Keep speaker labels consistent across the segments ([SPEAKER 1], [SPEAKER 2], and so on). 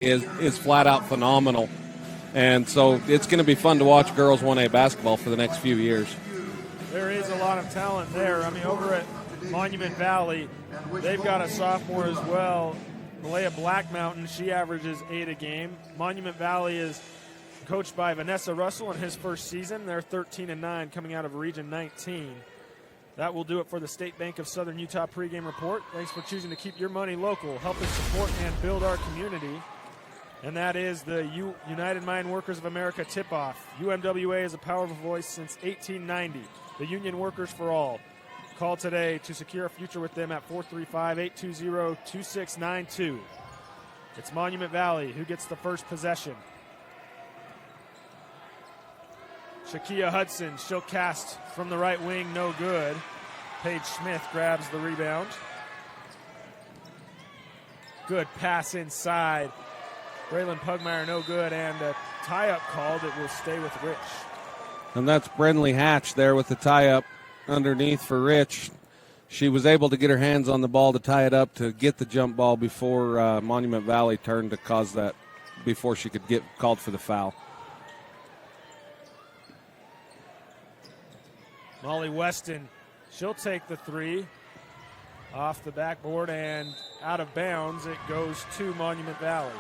[SPEAKER 1] is flat out phenomenal. And so it's going to be fun to watch girls 1A basketball for the next few years.
[SPEAKER 2] There is a lot of talent there. I mean, over at Monument Valley, they've got a sophomore as well, Malaya Blackmountain. She averages 8 a game. Monument Valley is coached by Vanessa Russell in his first season. They're 13-9 coming out of Region 19. That will do it for the State Bank of Southern Utah pregame report. Thanks for choosing to keep your money local, helping support and build our community. And that is the United Mine Workers of America tip-off. UMWA is a powerful voice since 1890. The Union Workers for All. Call today to secure a future with them at 435-820-2692. It's Monument Valley who gets the first possession. Shakia Hudson, she'll cast from the right wing, no good. Paige Smith grabs the rebound. Good pass inside. Braylon Pugmire, no good, and a tie-up called. It will stay with Rich.
[SPEAKER 1] And that's Brenley Hatch there with the tie-up underneath for Rich. She was able to get her hands on the ball to tie it up to get the jump ball before Monument Valley turned to cause that, before she could get called for the foul.
[SPEAKER 2] Molly Weston, she'll take the three off the backboard and out of bounds. It goes to Monument Valley.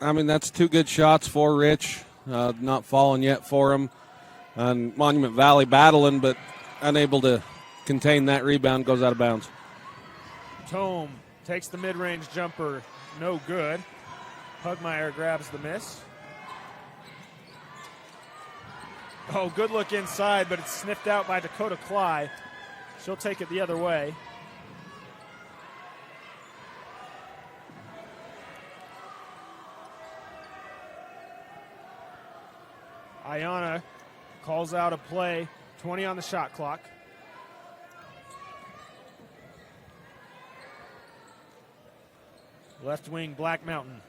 [SPEAKER 1] I mean, that's 2 good shots for Rich. Not falling yet for him. And Monument Valley battling, but unable to contain that rebound, goes out of bounds.
[SPEAKER 2] Tome takes the mid-range jumper, no good. Pugmire grabs the miss. Oh, good look inside, but it's sniffed out by Dakota Cly. She'll take it the other way. Ayana calls out a play, 20 on the shot clock. Left wing, Black Mountain.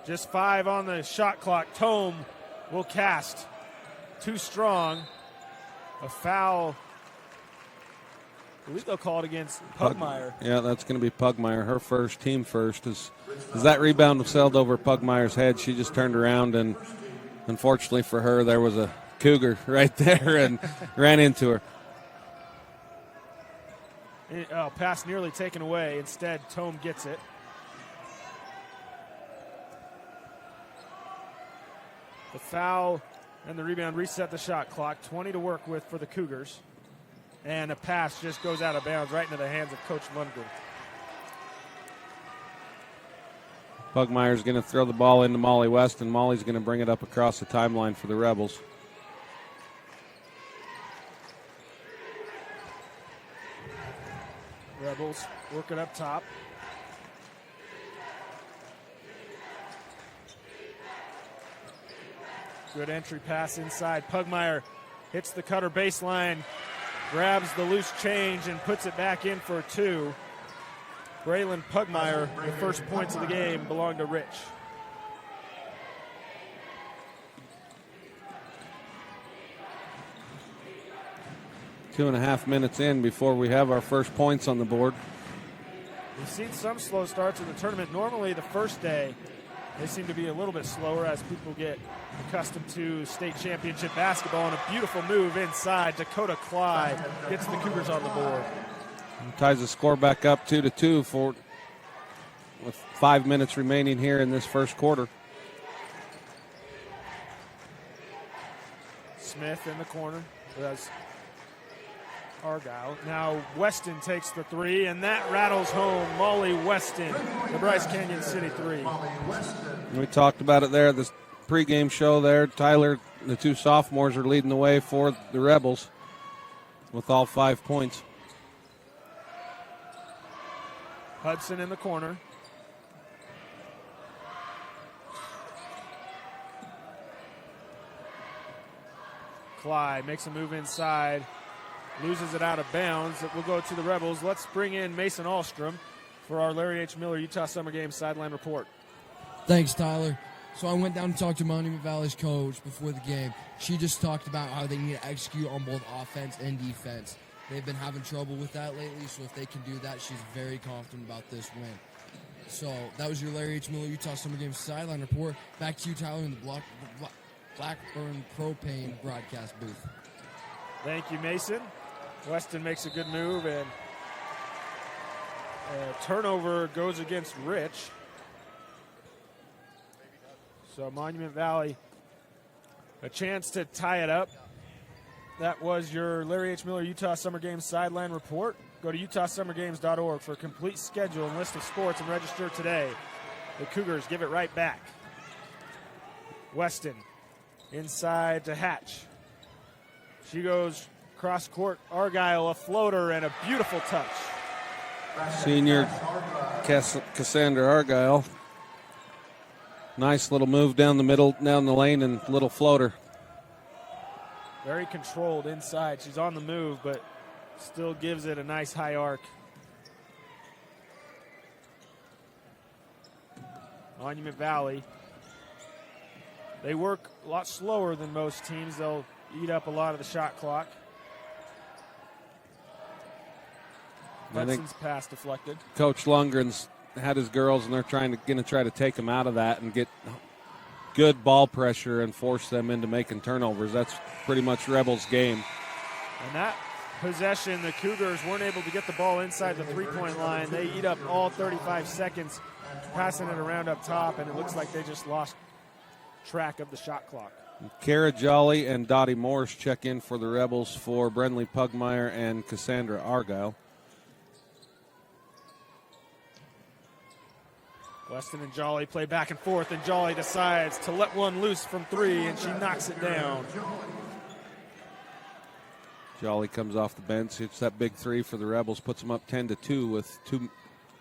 [SPEAKER 2] Just 5 on the shot clock. Tome will cast. Too strong. A foul. I believe they'll call it against Pugmire.
[SPEAKER 1] Yeah, that's going to be Pugmire. Her first, team first. As that rebound was sailed over Pugmire's head, she just turned around, and unfortunately for her, there was a Cougar right there and ran into her.
[SPEAKER 2] Pass nearly taken away. Instead, Tome gets it. The foul and the rebound reset the shot clock. 20 to work with for the Cougars. And a pass just goes out of bounds right into the hands of Coach Lundgren.
[SPEAKER 1] Pugmire's going to throw the ball into Molly West, and Molly's going to bring it up across the timeline for the Rebels.
[SPEAKER 2] Rebels work it up top. Good entry pass inside. Pugmire hits the cutter baseline, grabs the loose change and puts it back in for 2. Braylon Pugmire, the first points of the game belong to Rich.
[SPEAKER 1] Two and a half minutes in before we have our first points on the board.
[SPEAKER 2] We've seen some slow starts in the tournament. Normally the first day they seem to be a little bit slower as people get accustomed to state championship basketball, and a beautiful move inside. Dakota Cly gets the Cougars on the board.
[SPEAKER 1] And ties the score back up 2-2 with 5 minutes remaining here in this first quarter.
[SPEAKER 2] Smith in the corner. That's Argyle. Now Weston takes the 3, and that rattles home. Molly Weston, the Bryce Canyon City 3.
[SPEAKER 1] We talked about it there, this pregame show there. Tyler, the 2 sophomores are leading the way for the Rebels with all 5 points.
[SPEAKER 2] Hudson in the corner. Clyde makes a move inside. Loses it out of bounds. It will go to the Rebels. Let's bring in Mason Ahlstrom for our Larry H. Miller Utah Summer Games sideline report.
[SPEAKER 3] Thanks, Tyler. So I went down to talk to Monument Valley's coach before the game. She just talked about how they need to execute on both offense and defense. They've been having trouble with that lately, so if they can do that, she's very confident about this win. So that was your Larry H. Miller Utah Summer Games sideline report. Back to you, Tyler, in the Blackburn Propane broadcast booth.
[SPEAKER 2] Thank you, Mason. Weston makes a good move, and turnover goes against Rich. So Monument Valley, a chance to tie it up. That was your Larry H. Miller Utah Summer Games sideline report. Go to utahsummergames.org for a complete schedule and list of sports and register today. The Cougars give it right back. Weston inside to Hatch. She goes cross court. Argyle, a floater and a beautiful touch.
[SPEAKER 1] Senior Cassandra Argyle. Nice little move down the middle, down the lane, and little floater.
[SPEAKER 2] Very controlled inside. She's on the move, but still gives it a nice high arc. Monument Valley. They work a lot slower than most teams. They'll eat up a lot of the shot clock. Hudson's pass deflected.
[SPEAKER 1] Coach Lundgren's had his girls, and they're going to try to take them out of that and get good ball pressure and force them into making turnovers. That's pretty much Rebels' game.
[SPEAKER 2] And that possession, the Cougars weren't able to get the ball inside the three-point line. They eat up all 35 seconds passing it around up top, and it looks like they just lost track of the shot clock.
[SPEAKER 1] Kara Jolly and Dottie Morris check in for the Rebels for Brenley Pugmire and Cassandra Argyle.
[SPEAKER 2] Weston and Jolly play back and forth, and Jolly decides to let one loose from three, and she knocks it down.
[SPEAKER 1] Jolly comes off the bench. It's that big three for the Rebels, puts them up 10-2 with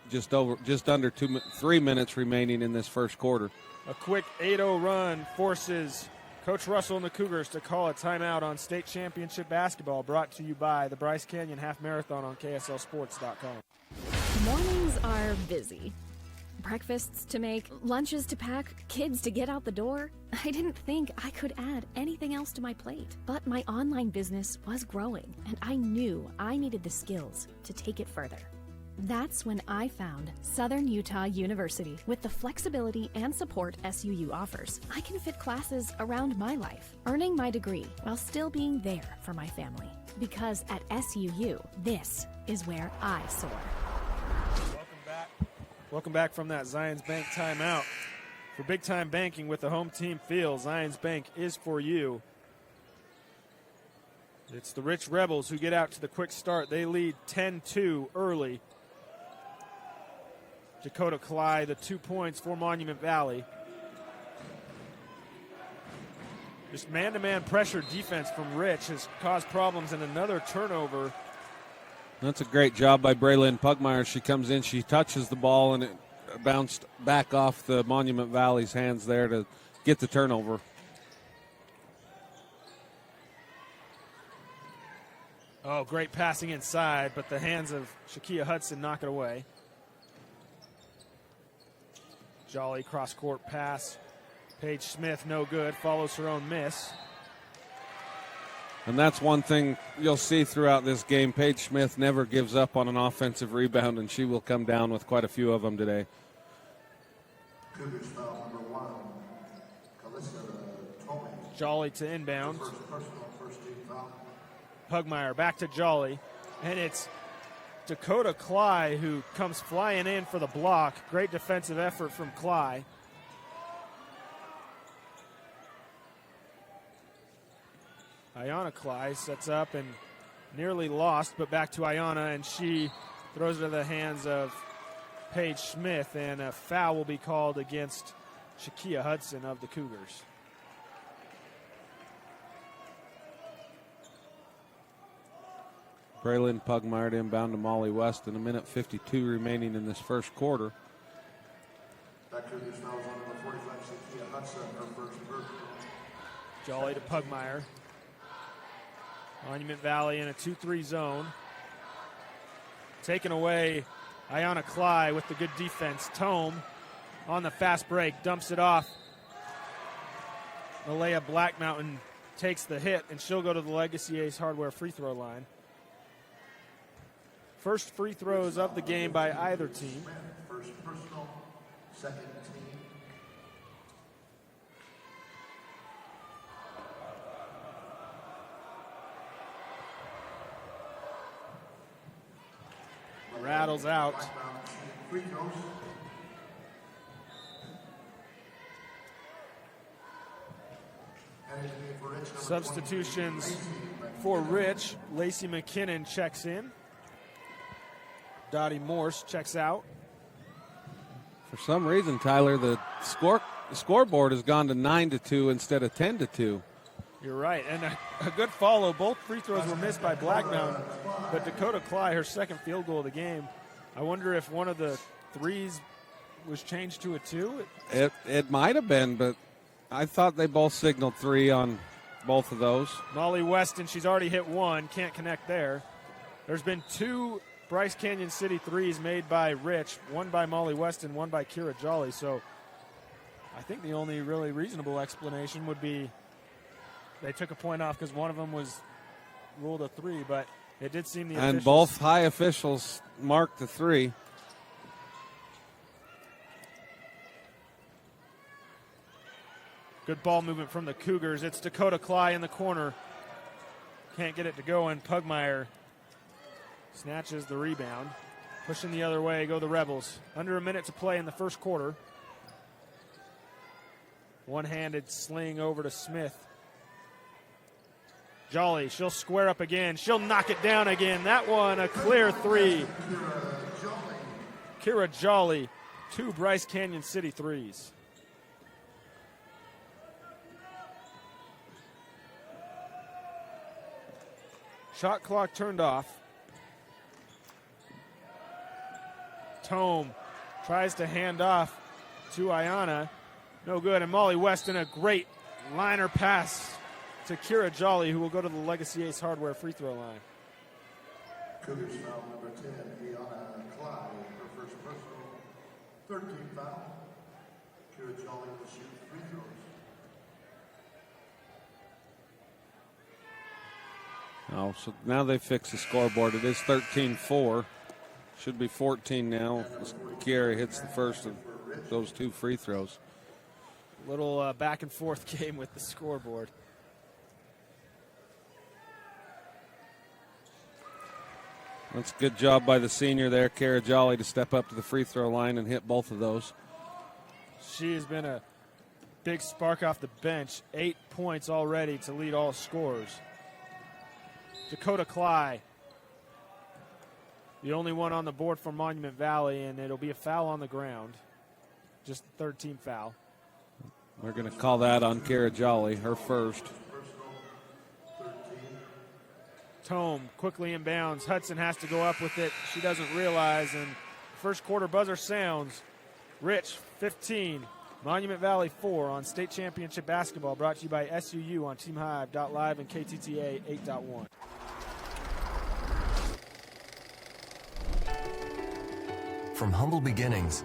[SPEAKER 1] just under 3 minutes remaining in this first quarter.
[SPEAKER 2] A quick 8-0 run forces Coach Russell and the Cougars to call a timeout on state championship basketball, brought to you by the Bryce Canyon Half Marathon on KSLSports.com.
[SPEAKER 4] Mornings are busy. Breakfasts to make, lunches to pack, kids to get out the door. I didn't think I could add anything else to my plate. But my online business was growing, and I knew I needed the skills to take it further. That's when I found Southern Utah University. With the flexibility and support SUU offers, I can fit classes around my life, earning my degree while still being there for my family. Because at SUU, this is where I soar.
[SPEAKER 2] Welcome back from that Zions Bank timeout. For big-time banking with the home team feel, Zions Bank is for you. It's the Rich Rebels who get out to the quick start. They lead 10-2 early. Dakota Cly, the 2 points for Monument Valley. Just man-to-man pressure defense from Rich has caused problems, and another turnover.
[SPEAKER 1] That's a great job by Braylon Pugmire. She comes in, she touches the ball, and it bounced back off the Monument Valley's hands there to get the turnover.
[SPEAKER 2] Oh, great passing inside, but the hands of Shakia Hudson knock it away. Jolly cross-court pass. Paige Smith, no good, follows her own miss.
[SPEAKER 1] And that's one thing you'll see throughout this game. Paige Smith never gives up on an offensive rebound, and she will come down with quite a few of them today.
[SPEAKER 2] Jolly to inbound. Pugmire back to Jolly. And it's Dakota Cly who comes flying in for the block. Great defensive effort from Cly. Ayana Cly sets up and nearly lost, but back to Ayana, and she throws it to the hands of Paige Smith, and a foul will be called against Shakia Hudson of the Cougars.
[SPEAKER 1] Braylon Pugmire inbound to Molly West, and 1:52 remaining in this first quarter.
[SPEAKER 5] Back to this foul on number 45, Shakia Hudson, her first bird.
[SPEAKER 2] Jolly to Pugmire. Monument Valley in a 2-3 zone. Taken away, Ayana Cly with the good defense. Tome on the fast break, dumps it off. Malaya Black Mountain takes the hit, and she'll go to the Legacy Ace Hardware free throw line. First free throws of the game by either team.
[SPEAKER 5] First personal, second team.
[SPEAKER 2] Rattles out.
[SPEAKER 5] Free throws.
[SPEAKER 2] Substitutions for Rich. Lacey McKinnon checks in. Dottie Morse checks out.
[SPEAKER 1] For some reason, Tyler, the scoreboard has gone to 9-2 instead of 10-2.
[SPEAKER 2] You're right, and a good follow. Both free throws were missed by Black Mountain, but Dakota Cly, her second field goal of the game. I wonder if one of the threes was changed to a 2.
[SPEAKER 1] It might have been, but I thought they both signaled 3 on both of those.
[SPEAKER 2] Molly Weston, she's already hit 1, can't connect there. There's been 2 Bryce Canyon City threes made by Rich, one by Molly Weston, one by Kira Jolly. So I think the only really reasonable explanation would be they took a point off because one of them was ruled a 3, but it did seem the
[SPEAKER 1] And
[SPEAKER 2] officials,
[SPEAKER 1] both high officials marked the 3.
[SPEAKER 2] Good ball movement from the Cougars. It's Dakota Cly in the corner. Can't get it to go, and Pugmire snatches the rebound. Pushing the other way go the Rebels. Under a minute to play in the first quarter. One-handed sling over to Smith. Jolly, she'll square up again. She'll knock it down again. That one, a clear 3. Kira Jolly, 2 Bryce Canyon City threes. Shot clock turned off. Tome tries to hand off to Ayana. No good. And Molly Weston, a great liner pass to Kira Jolly, who will go to the Legacy Ace Hardware free throw line.
[SPEAKER 5] Cougars foul number 10, Ayana Clyde, her first personal. 13th foul. Kira Jolly will shoot free throws.
[SPEAKER 1] Oh, so now they fix the scoreboard. It is 13-4. Should be 14 now. Kiera hits the first of those 2 free throws.
[SPEAKER 2] Little back and forth game with the scoreboard.
[SPEAKER 1] That's a good job by the senior there, Kara Jolly, to step up to the free throw line and hit both of those.
[SPEAKER 2] She has been a big spark off the bench. 8 points already to lead all scorers. Dakota Cly, the only one on the board for Monument Valley, and it'll be a foul on the ground. Just the 13th foul.
[SPEAKER 1] We're going to call that on Kara Jolly, her first.
[SPEAKER 2] Tome quickly inbounds. Hudson has to go up with it. She doesn't realize, and first quarter buzzer sounds. Rich, 15. Monument Valley 4 on state championship basketball, brought to you by SUU on TeamHive.live and KTTA 8.1.
[SPEAKER 6] From humble beginnings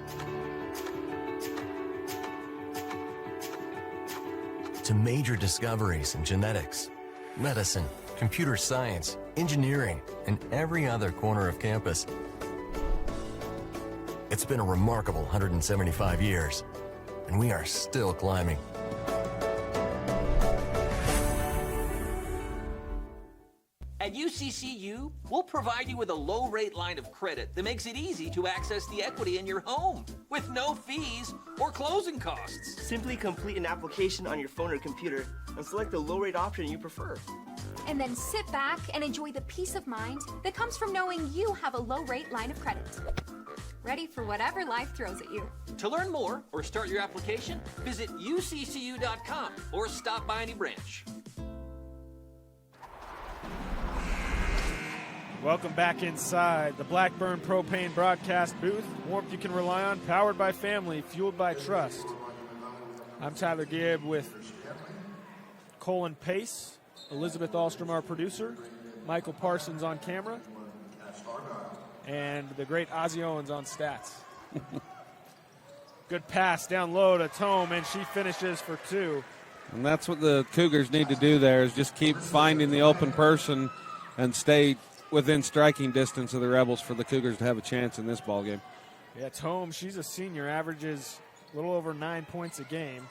[SPEAKER 6] to major discoveries in genetics, medicine, computer science, engineering, and every other corner of campus, it's been a remarkable 175 years, and we are still climbing.
[SPEAKER 7] At UCCU, we'll provide you with a low-rate line of credit that makes it easy to access the equity in your home with no fees or closing costs.
[SPEAKER 8] Simply complete an application on your phone or computer and select the low-rate option you prefer.
[SPEAKER 9] And then sit back and enjoy the peace of mind that comes from knowing you have a low-rate line of credit. Ready for whatever life throws at you.
[SPEAKER 7] To learn more or start your application, visit uccu.com or stop by any branch.
[SPEAKER 2] Welcome back inside the Blackburn Propane broadcast booth. Warmth you can rely on, powered by family, fueled by trust. I'm Tyler Gibb with Colin Pace, Elizabeth Ahlstrom, our producer, Michael Parsons on camera, and the great Ozzie Owens on stats. Good pass down low to Tome, and she finishes for 2.
[SPEAKER 1] And that's what the Cougars need to do there, is just keep finding the open person and stay within striking distance of the Rebels for the Cougars to have a chance in this ball game.
[SPEAKER 2] Yeah, Tome, she's a senior, averages a little over 9 points a game.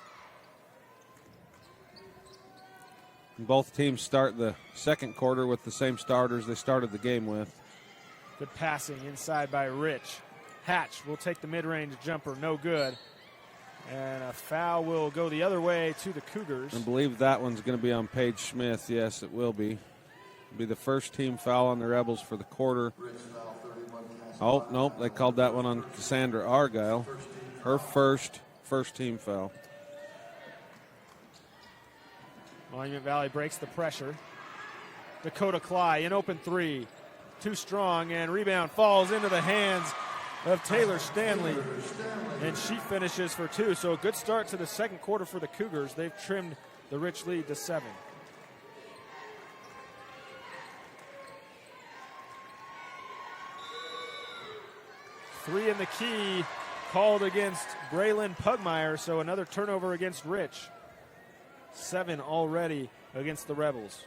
[SPEAKER 1] Both teams start the second quarter with the same starters they started the game with.
[SPEAKER 2] Good passing inside by Rich. Hatch will take the mid-range jumper, no good. And a foul will go the other way to the Cougars.
[SPEAKER 1] I believe that one's going to be on Paige Smith. Yes, it will be. It'll be the first team foul on the Rebels for the quarter. Oh, nope, they called that one on Cassandra Argyle. Her first team foul.
[SPEAKER 2] Monument Valley breaks the pressure. Dakota Cly in open three. Too strong, and rebound falls into the hands of Taylor Stanley. And she finishes for two. So a good start to the second quarter for the Cougars. They've trimmed the Rich lead to 7. Three in the key called against Braylon Pugmire, so another turnover against Rich. 7 already against the Rebels.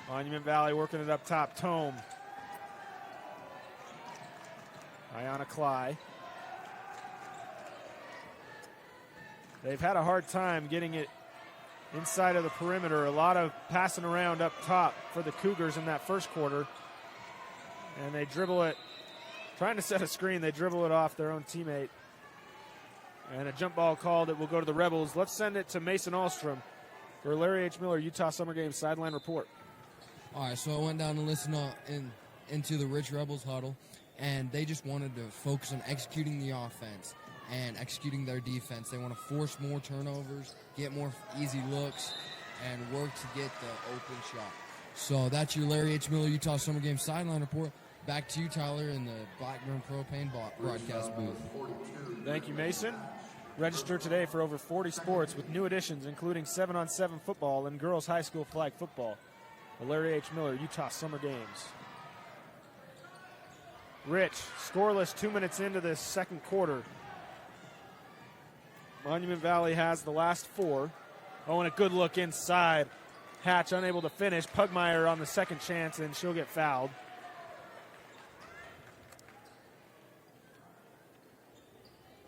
[SPEAKER 2] Monument Valley working it up top. Tome. Ayanna Cly. They've had a hard time getting it inside of the perimeter. A lot of passing around up top for the Cougars in that first quarter. And they dribble it, trying to set a screen. They dribble it off their own teammate. And a jump ball called. It will go to the Rebels. Let's send it to Mason Ahlstrom for Larry H. Miller, Utah Summer Games sideline report.
[SPEAKER 3] All right, so I went down to listen into the Rich Rebels huddle, and they just wanted to focus on executing the offense and executing their defense. They want to force more turnovers, get more easy looks, and work to get the open shot. So that's your Larry H. Miller Utah Summer Games sideline report. Back to you, Tyler, in the Blackburn Propane broadcast booth.
[SPEAKER 2] Thank you, Mason. Register today for over 40 sports with new additions, including 7-on-7 football and girls high school flag football. The Larry H. Miller Utah Summer Games. Rich, scoreless 2 minutes into this second quarter. Monument Valley has the last 4. Oh, and a good look inside. Hatch unable to finish. Pugmire on the second chance, and she'll get fouled.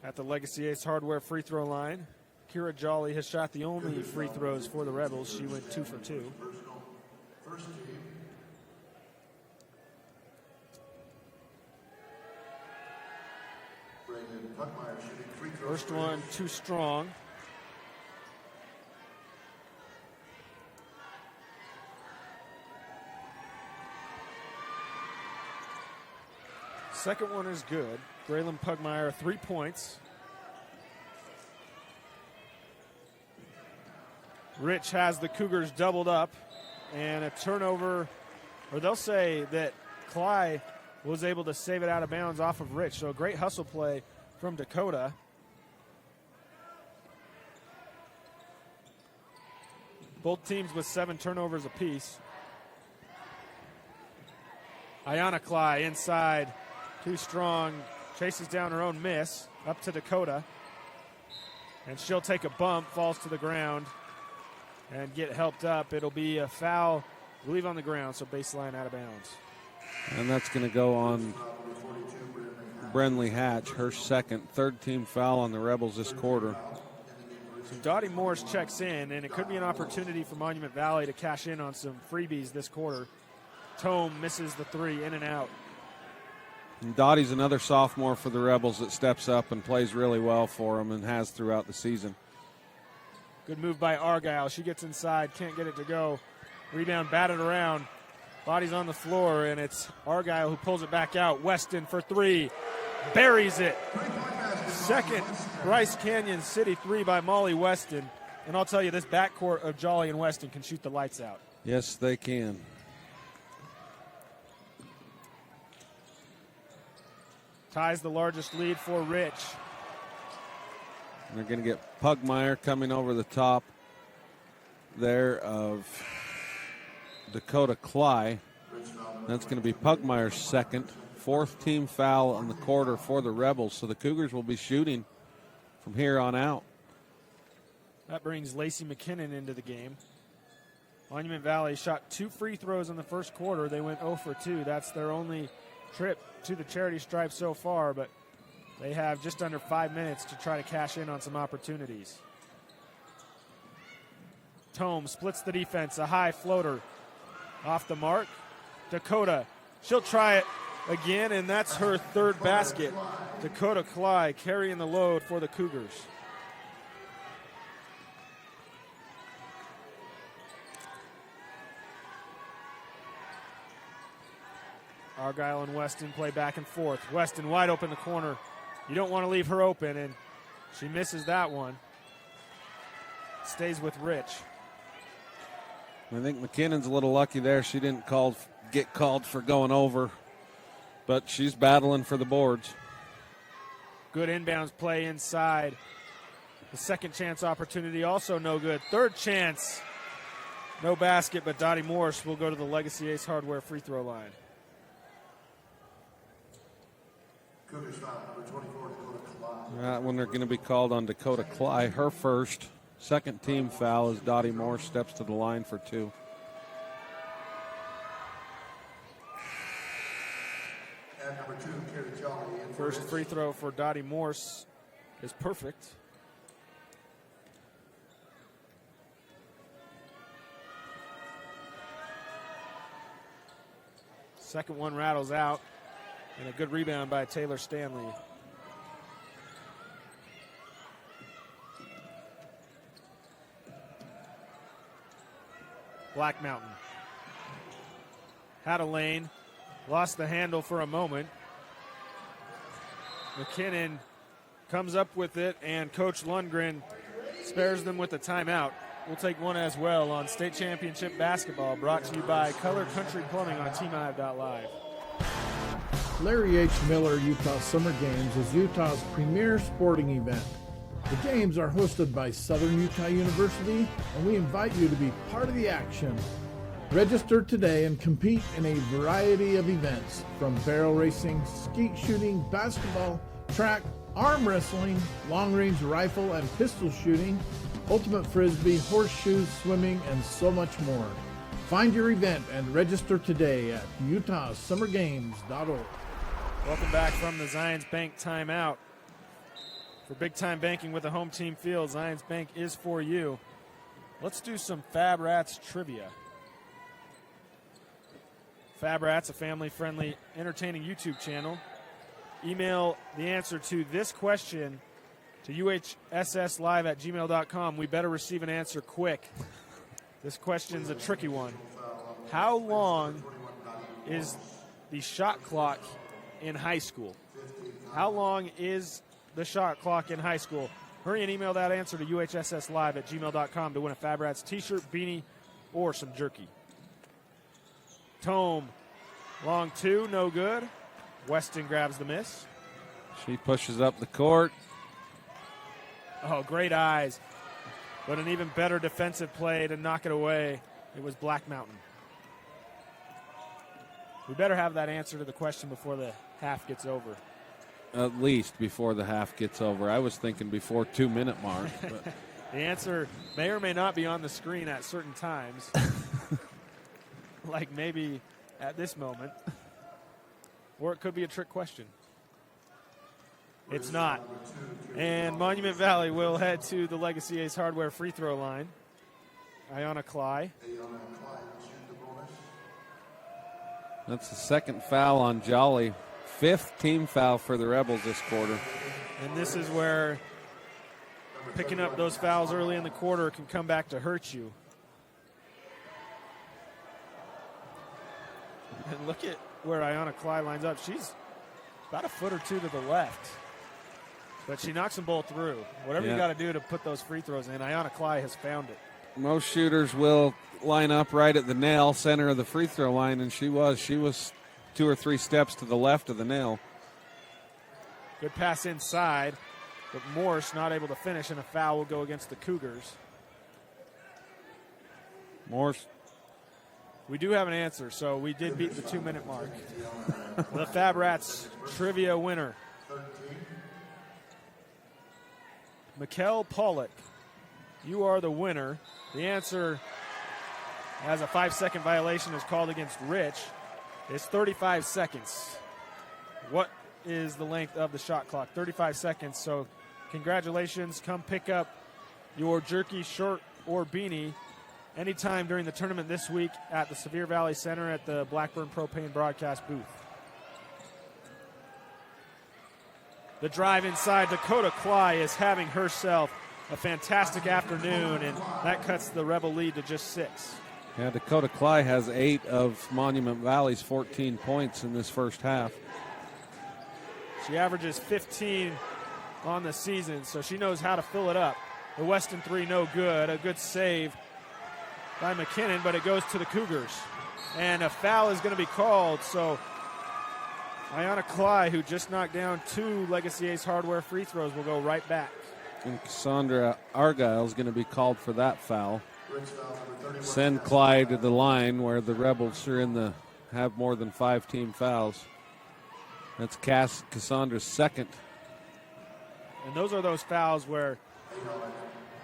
[SPEAKER 2] At the Legacy Ace Hardware free throw line, Kira Jolly has shot the only free throws for the Rebels. She went 2 for 2. First one too strong. Second one is good. Braylon Pugmire, 3 points. Rich has the Cougars doubled up, and a turnover, or they'll say that Cly was able to save it out of bounds off of Rich. So a great hustle play from Dakota. Both teams with 7 turnovers apiece. Ayanna Cly inside, too strong, chases down her own miss, up to Dakota. And she'll take a bump, falls to the ground, and get helped up. It'll be a foul, I believe, on the ground, so baseline out of bounds.
[SPEAKER 1] And that's going to go on Brenley Hatch, her third team foul on the Rebels this quarter.
[SPEAKER 2] So Dottie Morris checks in, and it could be an opportunity for Monument Valley to cash in on some freebies this quarter. Tome misses the 3, in and out.
[SPEAKER 1] And Dottie's another sophomore for the Rebels that steps up and plays really well for them and has throughout the season.
[SPEAKER 2] Good move by Argyle. She gets inside, can't get it to go. Rebound batted around. Body's on the floor, and it's Argyle who pulls it back out. Weston for 3. Buries it. Second Bryce Canyon City 3 by Molly Weston. And I'll tell you, this backcourt of Jolly and Weston can shoot the lights out.
[SPEAKER 1] Yes, they can.
[SPEAKER 2] Ties the largest lead for Rich.
[SPEAKER 1] And they're going to get Pugmire coming over the top there of Dakota Cly. That's going to be Pugmire's second, 4th team foul in the quarter for the Rebels, so the Cougars will be shooting from here on out.
[SPEAKER 2] That brings Lacey McKinnon into the game. Monument Valley shot 2 free throws in the first quarter. They went 0 for 2. That's their only trip to the charity stripe so far, but they have just under 5 minutes to try to cash in on some opportunities. Tome splits the defense, a high floater off the mark. Dakota, she'll try it again, and that's her 3rd basket. Dakota Cly carrying the load for the Cougars. Argyle and Weston play back and forth. Weston wide open the corner. You don't want to leave her open, and she misses that one. Stays with Rich.
[SPEAKER 1] I think McKinnon's a little lucky there. She didn't get called for going over, but she's battling for the boards.
[SPEAKER 2] Good inbounds play inside. The second chance opportunity also no good. Third chance, no basket, but Dottie Morse will go to the Legacy Ace Hardware free throw line.
[SPEAKER 5] Cougars foul number 24, Dakota Cly.
[SPEAKER 1] That one they're going to be called on Dakota Cly, her first. Second team foul as Dottie Morse steps to the line for 2.
[SPEAKER 5] And number 2, Carrie Jolly. In for
[SPEAKER 2] First
[SPEAKER 5] Rich.
[SPEAKER 2] free throw for Dottie Morse is perfect. Second one rattles out, and a good rebound by Taylor Stanley. Black Mountain had a lane, lost the handle for a moment. McKinnon comes up with it, and Coach Lundgren spares them with a timeout. We'll take one as well on State Championship Basketball, brought to you by Color Country Plumbing on TMive.live.
[SPEAKER 10] Larry H. Miller Utah Summer Games is Utah's premier sporting event. The games are hosted by Southern Utah University, and we invite you to be part of the action. Register today and compete in a variety of events, from barrel racing, skeet shooting, basketball, track, arm wrestling, long-range rifle and pistol shooting, ultimate frisbee, horseshoes, swimming, and so much more. Find your event and register today at utahsummergames.org.
[SPEAKER 2] Welcome back from the Zions Bank timeout. For big-time banking with a home team field, Zions Bank is for you. Let's do some Fab Rats trivia. Fab Rats, a family-friendly, entertaining YouTube channel. Email the answer to this question to uhsslive@gmail.com. We better receive an answer quick. This question's a tricky one. How long is the shot clock in high school? How long is the shot clock in high school? Hurry and email that answer to uhsslive@gmail.com to win a Fab Rats t-shirt, beanie, or some jerky. Tome, long 2, no good. Weston grabs the miss.
[SPEAKER 1] She pushes up the court.
[SPEAKER 2] Oh, great eyes. But an even better defensive play to knock it away. It was Black Mountain. We better have that answer to the question before the half gets over.
[SPEAKER 1] At least before the half gets over. I was thinking before 2-minute mark. But.
[SPEAKER 2] The answer may or may not be on the screen at certain times. Like maybe at this moment. Or it could be a trick question. It's not. And Monument Valley will head to the Legacy Ace Hardware free throw line. Ayana Cly.
[SPEAKER 1] That's the second foul on Jolly. 5th team foul for the Rebels this quarter.
[SPEAKER 2] And this is where picking up those fouls early in the quarter can come back to hurt you. And look at where Ayana Cly lines up. She's about a foot or two to the left. But she knocks them both through. Whatever you got to do to put those free throws in, Ayana Cly has found it.
[SPEAKER 1] Most shooters will line up right at the nail, center of the free throw line, and she was 2 or 3 steps to the left of the nail.
[SPEAKER 2] Good pass inside, but Morse not able to finish, and a foul will go against the Cougars.
[SPEAKER 1] Morse
[SPEAKER 2] We do have an answer, so we did beat the 2-minute mark. The Fab Rats trivia winner, Mikkel Pollock. You are the winner. The answer, as a 5-second violation is called against Rich, is 35 seconds. What is the length of the shot clock? 35 seconds. So congratulations. Come pick up your jerky, short, or beanie anytime during the tournament this week at the Sevier Valley Center at the Blackburn Propane broadcast booth. The drive inside. Dakota Cly is having herself a fantastic afternoon, and that cuts the Rebel lead to just 6.
[SPEAKER 1] Yeah, Dakota Cly has 8 of Monument Valley's 14 points in this first half.
[SPEAKER 2] She averages 15 on the season, so she knows how to fill it up. The Weston 3 no good. A good save by McKinnon, but it goes to the Cougars. And a foul is going to be called, so Ayana Cly, who just knocked down 2 Legacy Ace Hardware free throws, will go right back.
[SPEAKER 1] And Cassandra Argyle is going to be called for that foul. Send Clyde to the line where the Rebels are have more than 5 team fouls. That's Cassandra's second.
[SPEAKER 2] And those are those fouls where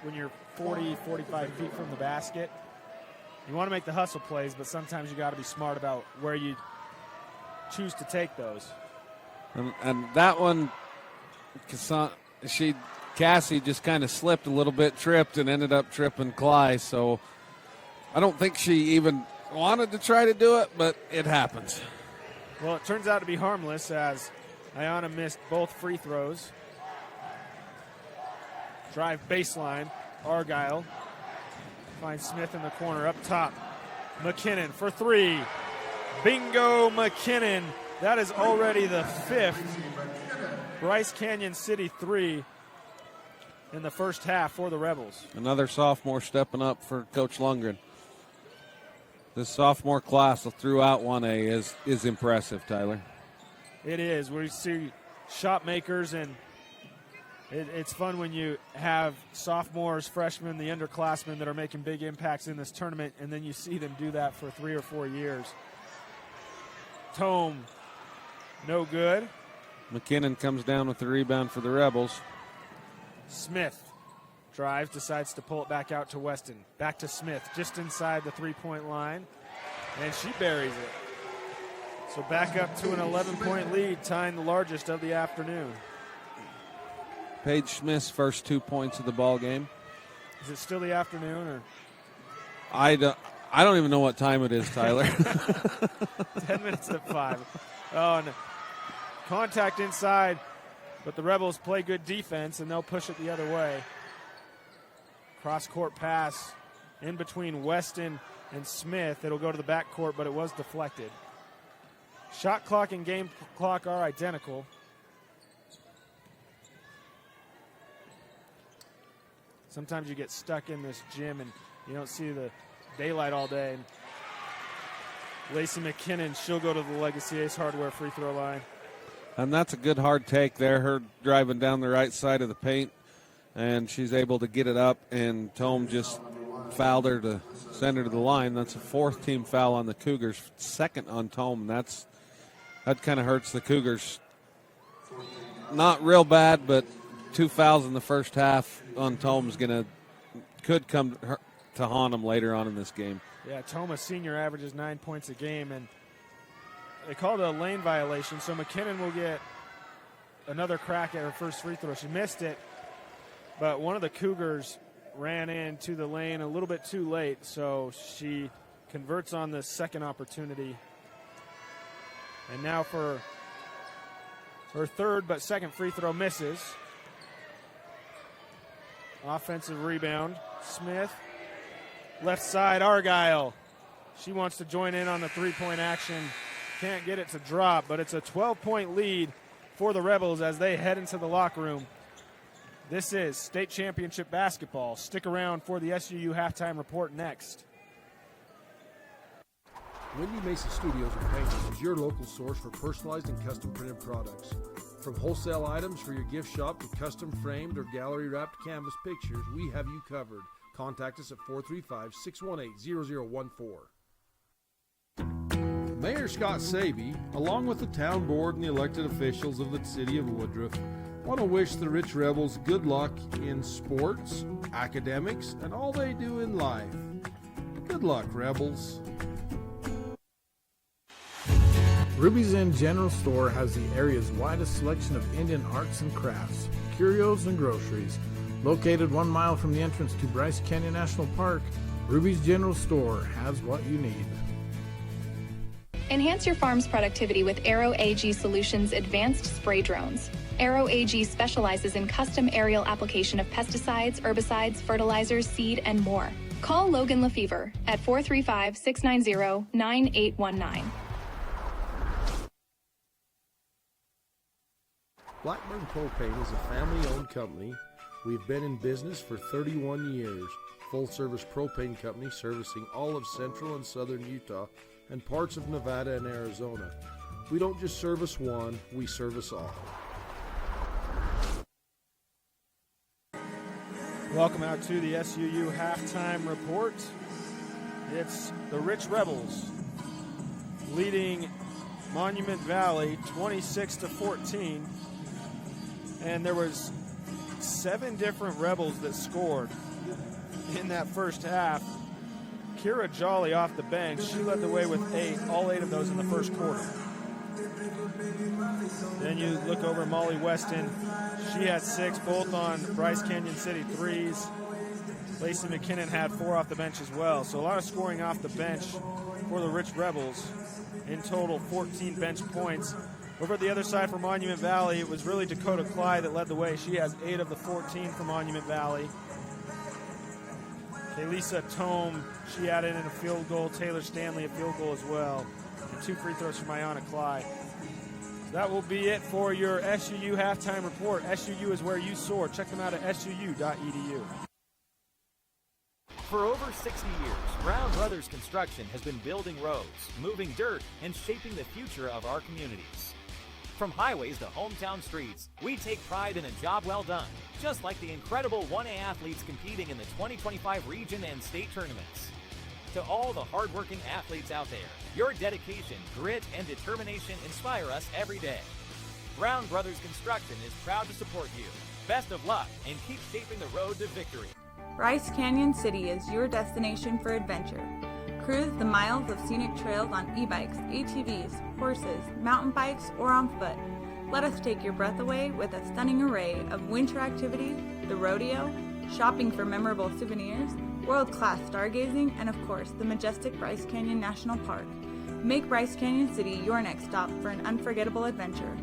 [SPEAKER 2] when you're 40, 45 feet from the basket, you want to make the hustle plays, but sometimes you got to be smart about where you choose to take those.
[SPEAKER 1] And that one, Cassie just kind of slipped a little bit, tripped, and ended up tripping Cly. So I don't think she even wanted to try to do it, but it happens.
[SPEAKER 2] Well, it turns out to be harmless as Ayana missed both free throws. Drive baseline. Argyle finds Smith in the corner up top. McKinnon for 3. Bingo McKinnon. That is already the 5th Bryce Canyon City 3 in the first half for the Rebels.
[SPEAKER 1] Another sophomore stepping up for Coach Lundgren. This sophomore class throughout 1A is impressive, Tyler.
[SPEAKER 2] It is. We see shot makers, and it's fun when you have sophomores, freshmen, the underclassmen that are making big impacts in this tournament, and then you see them do that for 3 or 4 years. Tome, no good.
[SPEAKER 1] McKinnon comes down with the rebound for the Rebels.
[SPEAKER 2] Smith drives, decides to pull it back out to Weston. Back to Smith, just inside the 3-point line, and she buries it. So back up to an 11-point lead, tying the largest of the afternoon.
[SPEAKER 1] Paige Smith's first 2 points of the ball game.
[SPEAKER 2] Is it still the afternoon, or?
[SPEAKER 1] I don't even know what time it is, Tyler.
[SPEAKER 2] 10 minutes to 5. Oh, no. Contact inside, but the Rebels play good defense, and they'll push it the other way. Cross-court pass in between Weston and Smith. It'll go to the backcourt, but it was deflected. Shot clock and game clock are identical. Sometimes you get stuck in this gym and you don't see the daylight all day. And Lacey McKinnon, she'll go to the Legacy Ace Hardware free throw line.
[SPEAKER 1] And that's a good hard take there, her driving down the right side of the paint, and she's able to get it up, and Tome just fouled her to send her to the line. That's a 4th team foul on the Cougars, 2nd on Tome. That kind of hurts the Cougars. Not real bad, but 2 fouls in the first half on Tome's could come to haunt them later on in this game.
[SPEAKER 2] Yeah, Toma senior averages 9 points a game, and they called it a lane violation, so McKinnon will get another crack at her first free throw. She missed it, but one of the Cougars ran into the lane a little bit too late, so she converts on the second opportunity. And now for her third but second free throw misses. Offensive rebound. Smith. Left side, Argyle. She wants to join in on the 3-point action. Can't get it to drop, but it's a 12-point lead for the Rebels as they head into the locker room. This is state championship basketball. Stick around for the SUU halftime report next.
[SPEAKER 11] Wendy Mason Studios and Painters is your local source for personalized and custom printed products. From wholesale items for your gift shop to custom framed or gallery wrapped canvas pictures, we have you covered. Contact us at 435-618-0014. Mayor Scott Saby, along with the town board and the elected officials of the city of Woodruff, want to wish the Rich Rebels good luck in sports, academics, and all they do in life. Good luck, Rebels.
[SPEAKER 10] Ruby's Inn General Store has the area's widest selection of Indian arts and crafts, curios, and groceries. Located 1 mile from the entrance to Bryce Canyon National Park, Ruby's General Store has what you need.
[SPEAKER 12] Enhance your farm's productivity with Aero AG Solutions advanced spray drones. Aero AG specializes in custom aerial application of pesticides, herbicides, fertilizers, seed, and more. Call Logan Lefevre at 435-690-9819.
[SPEAKER 11] Blackburn Propane is a family-owned company. We've been in business for 31 years. Full-service propane company servicing all of central and southern Utah and parts of Nevada and Arizona. We don't just service one, we service all.
[SPEAKER 2] Welcome out to the SUU halftime report. It's the Rich Rebels leading Monument Valley 26-14. And there was 7 different Rebels that scored in that first half. Kira Jolly off the bench, she led the way with 8, all 8 of those in the first quarter. Then you look over Molly Weston, she had 6, both on Bryce Canyon City threes. Lacey McKinnon had 4 off the bench as well. So a lot of scoring off the bench for the Rich Rebels. In total, 14 bench points. Over at the other side for Monument Valley, it was really Dakota Clyde that led the way. She has 8 of the 14 for Monument Valley. Kaylisa Tome, she added in a field goal. Taylor Stanley, a field goal as well. And 2 free throws from Ayanna Clyde. That will be it for your SUU halftime report. SUU is where you soar. Check them out at suu.edu.
[SPEAKER 13] For over 60 years, Brown Brothers Construction has been building roads, moving dirt, and shaping the future of our communities. From highways to hometown streets, we take pride in a job well done, just like the incredible 1A athletes competing in the 2025 region and state tournaments. To all the hardworking athletes out there, your dedication, grit, and determination inspire us every day. Brown Brothers Construction is proud to support you. Best of luck, and keep shaping the road to victory.
[SPEAKER 14] Bryce Canyon City is your destination for adventure. Cruise the miles of scenic trails on e-bikes, ATVs, horses, mountain bikes, or on foot. Let us take your breath away with a stunning array of winter activities, the rodeo, shopping for memorable souvenirs, world-class stargazing, and of course, the majestic Bryce Canyon National Park. Make Bryce Canyon City your next stop for an unforgettable adventure.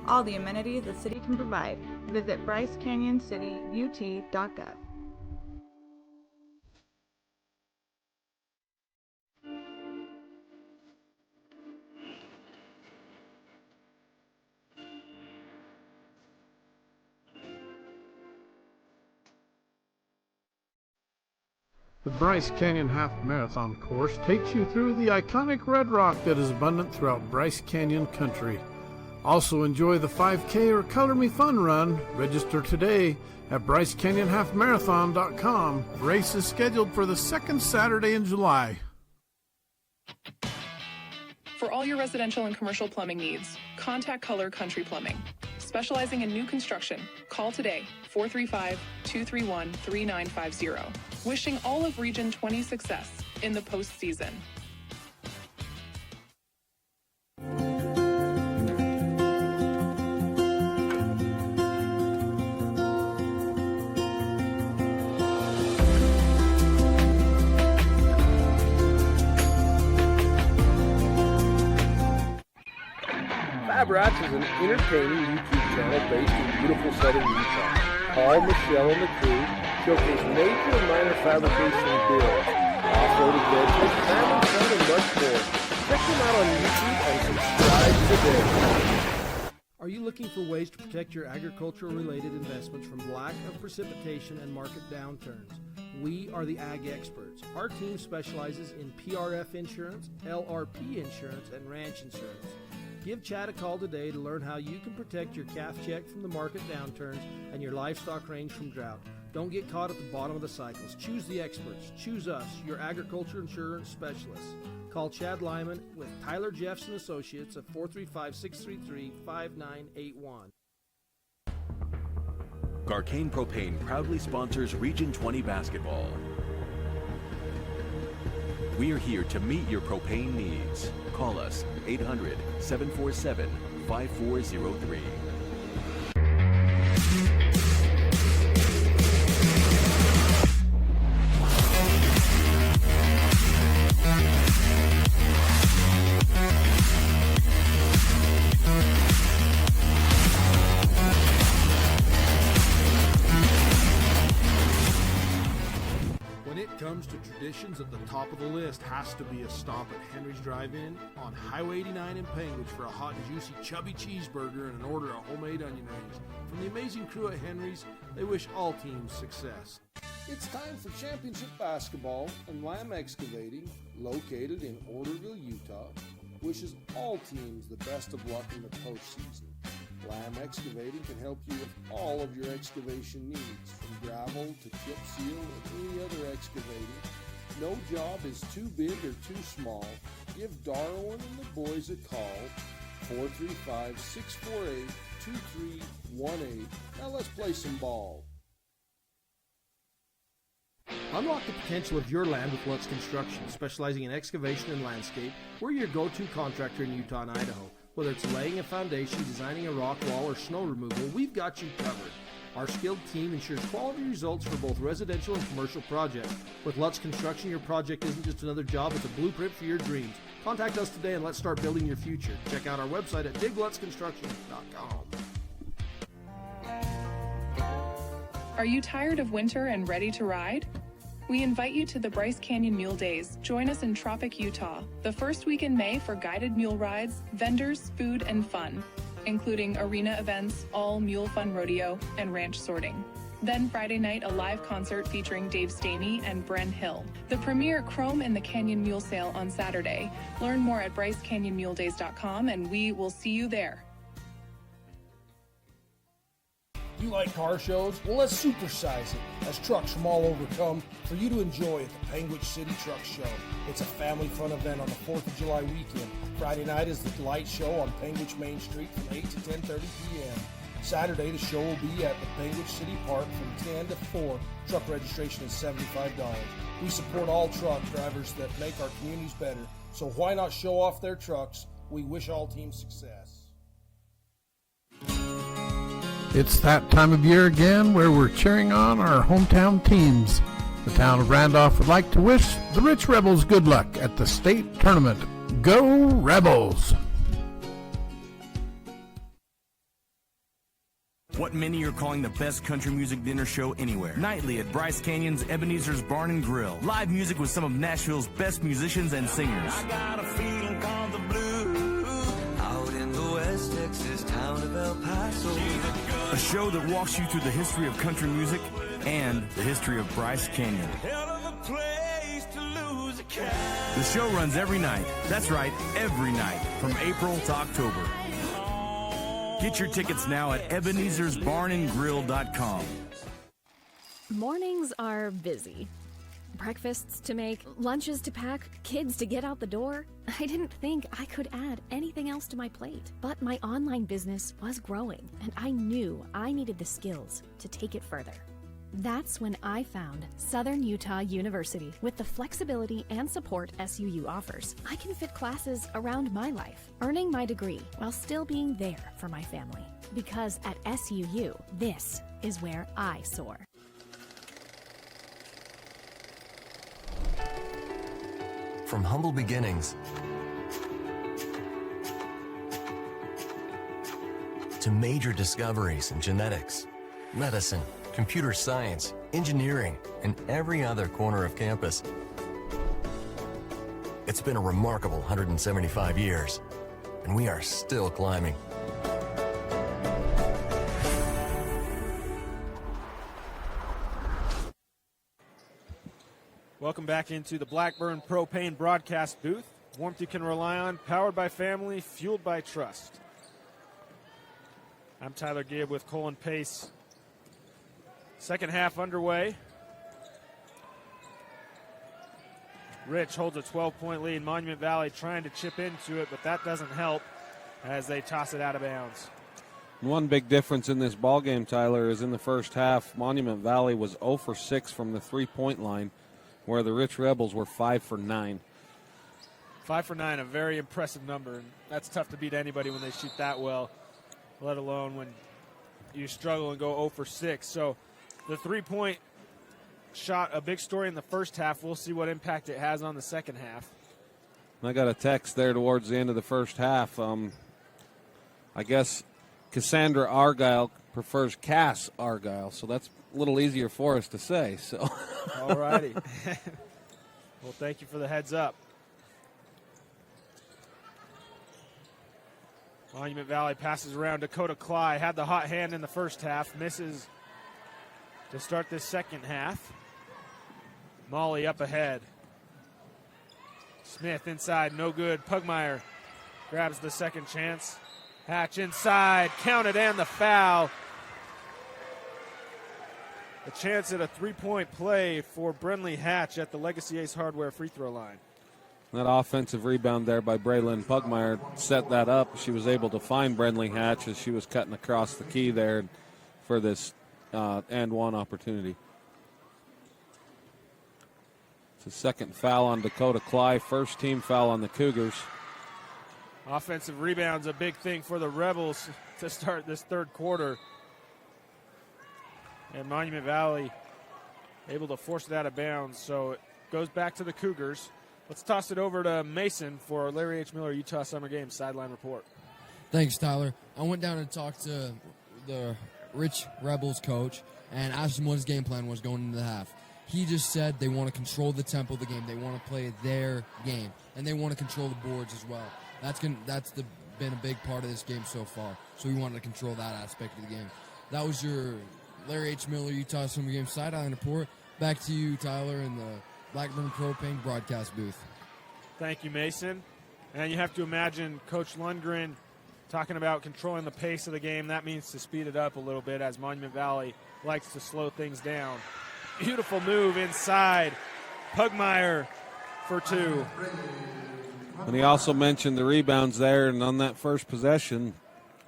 [SPEAKER 14] All the amenities the city can provide. Visit brycecanyoncityut.gov.
[SPEAKER 10] The Bryce Canyon Half Marathon course takes you through the iconic red rock that is abundant throughout Bryce Canyon country. Also enjoy the 5K or Color Me Fun run. Register today at BryceCanyonHalfMarathon.com. Race is scheduled for the second Saturday in July.
[SPEAKER 15] For all your residential and commercial plumbing needs, contact Color Country Plumbing. Specializing in new construction, call today, 435-231-3950. Wishing all of Region 20 success in the postseason.
[SPEAKER 11] Fab Rats is an entertaining YouTube channel based in beautiful southern Utah. Paul, Michelle, and the crew showcase major and minor fabrication builds, off-road adventures, family fun, and much more. Check them out on YouTube and subscribe today. Are you looking for ways to protect your agricultural-related investments from lack of precipitation and market downturns? We are the Ag Experts. Our team specializes in PRF insurance, LRP insurance, and ranch insurance. Give Chad a call today to learn how you can protect your calf check from the market downturns and your livestock range from drought. Don't get caught at the bottom of the cycles. Choose the experts. Choose us, your agriculture insurance specialists. Call Chad Lyman with Tyler Jeffs & Associates at 435-633-5981.
[SPEAKER 16] Garcane Propane proudly sponsors Region 20 basketball. We are here to meet your propane needs. Call us 800-747-5403.
[SPEAKER 11] Comes to traditions, at the top of the list has to be a stop at Henry's Drive-In on Highway 89 in Penguich for a hot and juicy chubby cheeseburger and an order of homemade onion rings. From the amazing crew at Henry's, they wish all teams success.
[SPEAKER 17] It's time for championship basketball, and Lamb Excavating, located in Orderville, Utah, wishes all teams the best of luck in the postseason. Lamb Excavating can help you with all of your excavation needs, from gravel to chip seal and any other excavating. No job is too big or too small. Give Darwin and the boys a call, 435-648-2318. Now let's play some ball.
[SPEAKER 11] Unlock the potential of your land with Lutz Construction, specializing in excavation and landscape. We're your go-to contractor in Utah and Idaho. Whether it's laying a foundation, designing a rock wall, or snow removal, we've got you covered. Our skilled team ensures quality results for both residential and commercial projects. With Lutz Construction, your project isn't just another job, it's a blueprint for your dreams. Contact us today and let's start building your future. Check out our website at diglutzconstruction.com.
[SPEAKER 15] Are you tired of winter and ready to ride? We invite you to the Bryce Canyon Mule Days. Join us in Tropic, Utah, the first week in May for guided mule rides, vendors, food, and fun, including arena events, all mule fun rodeo, and ranch sorting. Then Friday night, a live concert featuring Dave Staney and Bren Hill. The premier Chrome in the Canyon Mule Sale on Saturday. Learn more at BryceCanyonMuleDays.com, and we will see you there.
[SPEAKER 17] You like car shows? Well, let's supersize it as trucks from all over come for you to enjoy at the Penguich City Truck Show. It's a family fun event on the 4th of July weekend. Friday night is the light show on Penguich Main Street from 8 to 10:30 p.m. Saturday, the show will be at the Penguich City Park from 10 to 4. Truck registration is $75. We support all truck drivers that make our communities better, so why not show off their trucks? We wish all teams success.
[SPEAKER 10] It's that time of year again where we're cheering on our hometown teams. The town of Randolph would like to wish the Rich Rebels good luck at the state tournament. Go Rebels!
[SPEAKER 18] What many are calling the best country music dinner show anywhere. Nightly at Bryce Canyon's Ebenezer's Barn and Grill. Live music with some of Nashville's best musicians and singers.
[SPEAKER 19] I got a feeling called the blues out in the West Texas town of El Paso.
[SPEAKER 18] A show that walks you through the history of country music and the history of Bryce Canyon.
[SPEAKER 19] Hell of a place to lose a cat.
[SPEAKER 18] The show runs every night. That's right, every night from April to October. Get your tickets now at Ebenezer'sBarnandGrill.com.
[SPEAKER 4] Mornings are busy. Breakfasts to make, lunches to pack, kids to get out the door. I didn't think I could add anything else to my plate. But my online business was growing, and I knew I needed the skills to take it further. That's when I found Southern Utah University. With the flexibility and support SUU offers, I can fit classes around my life, earning my degree while still being there for my family. Because at SUU, this is where I soar.
[SPEAKER 6] From humble beginnings to major discoveries in genetics, medicine, computer science, engineering, and every other corner of campus. It's been a remarkable 175 years, and we are still climbing.
[SPEAKER 2] Welcome back into the Blackburn Propane broadcast booth. Warmth you can rely on, powered by family, fueled by trust. I'm Tyler Gibb with Colin Pace. Second half underway. Rich holds a 12-point lead. Monument Valley trying to chip into it, but that doesn't help as they toss it out of bounds.
[SPEAKER 1] One big difference in this ball game, Tyler, is in the first half, Monument Valley was 0 for 6 from the three-point line, where the Rich Rebels were 5 for 9.
[SPEAKER 2] 5 for 9, a very impressive number. And that's tough to beat anybody when they shoot that well, let alone when you struggle and go 0 for 6. So the three-point shot, a big story in the first half. We'll see what impact it has on the second half.
[SPEAKER 1] I got a text there towards the end of the first half. I guess Cassandra Argyle prefers Cass Argyle, so that's a little easier for us to say. So,
[SPEAKER 2] all righty. Well, thank you for the heads up. Monument Valley passes around. Dakota Cly had the hot hand in the first half, misses to start this second half. Molly up ahead. Smith inside, no good. Pugmire grabs the second chance. Hatch inside, counted and the foul. A chance at a three-point play for Brenley Hatch at the Legacy Ace Hardware free throw line.
[SPEAKER 1] That offensive rebound there by Braylon Pugmire set that up. She was able to find Brenley Hatch as she was cutting across the key there for this and one opportunity. It's a second foul on Dakota Cly, first team foul on the Cougars.
[SPEAKER 2] Offensive rebound's a big thing for the Rebels to start this third quarter. And Monument Valley able to force it out of bounds, so it goes back to the Cougars. Let's toss it over to Mason for our Larry H. Miller Utah Summer Games sideline report.
[SPEAKER 3] Thanks, Tyler. I went down and talked to the Rich Rebels coach and asked him what his game plan was going into the half. He just said they want to control the tempo of the game. They want to play their game, and they want to control the boards as well. That's been a big part of this game so far, so we wanted to control that aspect of the game. That was your Larry H. Miller Utah Summer Games sideline report. Back to you, Tyler, in the Blackburn Propane broadcast booth.
[SPEAKER 2] Thank you, Mason. And you have to imagine Coach Lundgren talking about controlling the pace of the game. That means to speed it up a little bit, as Monument Valley likes to slow things down. Beautiful move inside. Pugmire for two.
[SPEAKER 1] And he also mentioned the rebounds there, and on that first possession,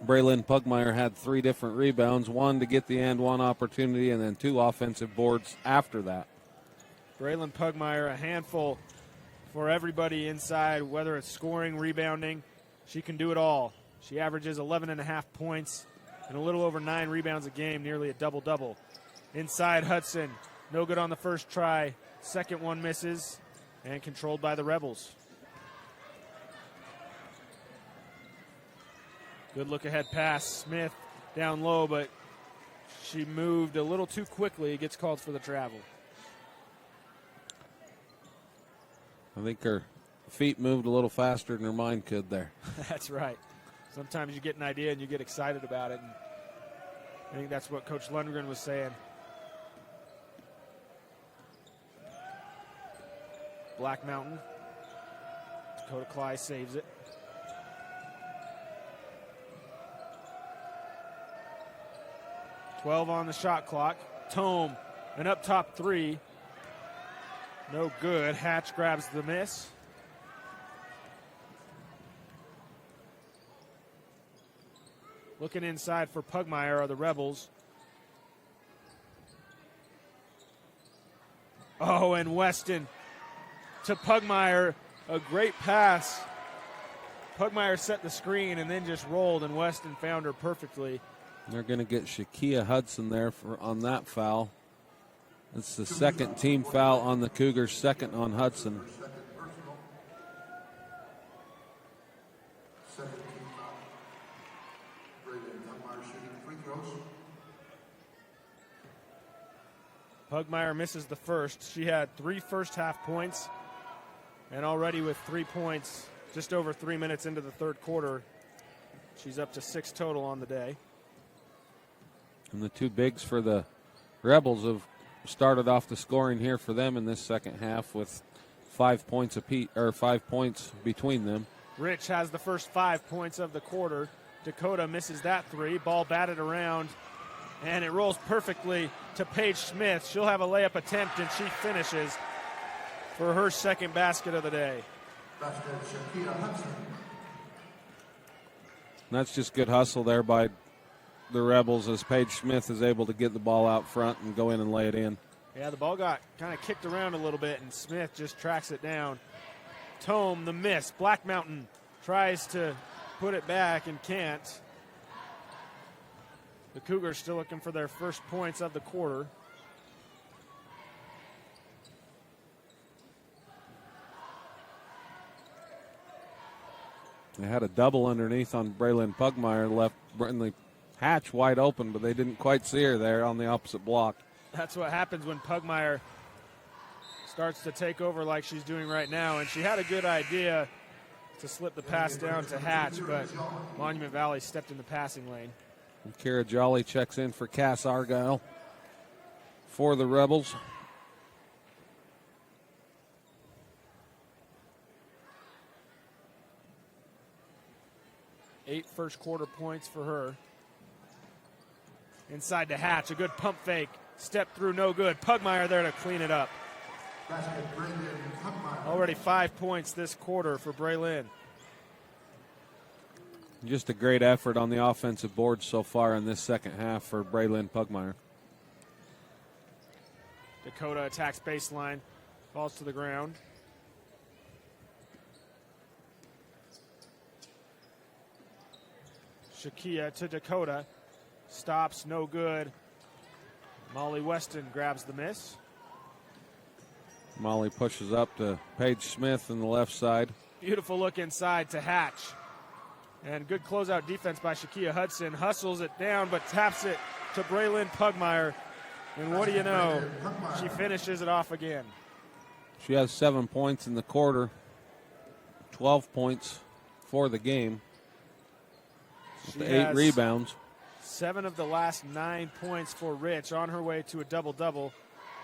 [SPEAKER 1] Braylon Pugmire had 3 different rebounds, one to get the and one opportunity, and then 2 offensive boards after that.
[SPEAKER 2] Braylon Pugmire, a handful for everybody inside, whether it's scoring, rebounding. She can do it all. She averages 11.5 points and a little over 9 rebounds a game, nearly a double-double. Inside Hudson, no good on the first try. Second one misses and controlled by the Rebels. Good look-ahead pass. Smith down low, but she moved a little too quickly. Gets called for the travel.
[SPEAKER 1] I think her feet moved a little faster than her mind could there.
[SPEAKER 2] That's right. Sometimes you get an idea and you get excited about it. And I think that's what Coach Lundgren was saying. Black Mountain. Dakota Cly saves it. .12 on the shot clock. Tome, an up top 3. No good. Hatch grabs the miss. Looking inside for Pugmire are the Rebels. Oh, and Weston to Pugmire. A great pass. Pugmire set the screen and then just rolled, and Weston found her perfectly.
[SPEAKER 1] They're going to get Shakia Hudson there on that foul. It's the second team foul on the Cougars, second on Hudson.
[SPEAKER 2] Pugmire misses the first. She had 3 first-half points, and already with 3 points, just over 3 minutes into the third quarter, she's up to 6 total on the day.
[SPEAKER 1] And the 2 bigs for the Rebels have started off the scoring here for them in this second half with 5 points apiece, or 5 points between them.
[SPEAKER 2] Rich has the first 5 points of the quarter. Dakota misses that 3. Ball batted around, and it rolls perfectly to Paige Smith. She'll have a layup attempt, and she finishes. for her second basket of the day.
[SPEAKER 5] Basket, Shakia Hudson.
[SPEAKER 1] And that's just good hustle there by the Rebels as Paige Smith is able to get the ball out front and go in and lay it in.
[SPEAKER 2] Yeah, the ball got kind of kicked around a little bit, and Smith just tracks it down. Tome, the miss. Black Mountain tries to put it back and can't. The Cougars still looking for their first points of the quarter.
[SPEAKER 1] They had a double underneath on Braylon Pugmire, left Brindley Hatch wide open, but they didn't quite see her there on the opposite block.
[SPEAKER 2] That's what happens when Pugmire starts to take over like she's doing right now, and she had a good idea to slip the pass down to Hatch, but Monument Valley stepped in the passing lane.
[SPEAKER 1] And Kara Jolly checks in for Cass Argyle for the Rebels.
[SPEAKER 2] Eight first quarter points for her. Inside to Hatch, a good pump fake. Step through, no good. Pugmire there to clean it up. Already 5 points this quarter for Braylon.
[SPEAKER 1] Just a great effort on the offensive board so far in this second half for Braylon Pugmire.
[SPEAKER 2] Dakota attacks baseline, falls to the ground. Shakia to Dakota. Stops, no good. Molly Weston grabs the miss.
[SPEAKER 1] Molly pushes up to Paige Smith on the left side.
[SPEAKER 2] Beautiful look inside to Hatch. And good closeout defense by Shakia Hudson. Hustles it down, but taps it to Braylon Pugmire. And what do you know? She finishes it off again.
[SPEAKER 1] She has 7 points in the quarter, 12 points for the game.
[SPEAKER 2] She
[SPEAKER 1] 8 rebounds.
[SPEAKER 2] 7 of the last 9 points for Rich, on her way to a double-double.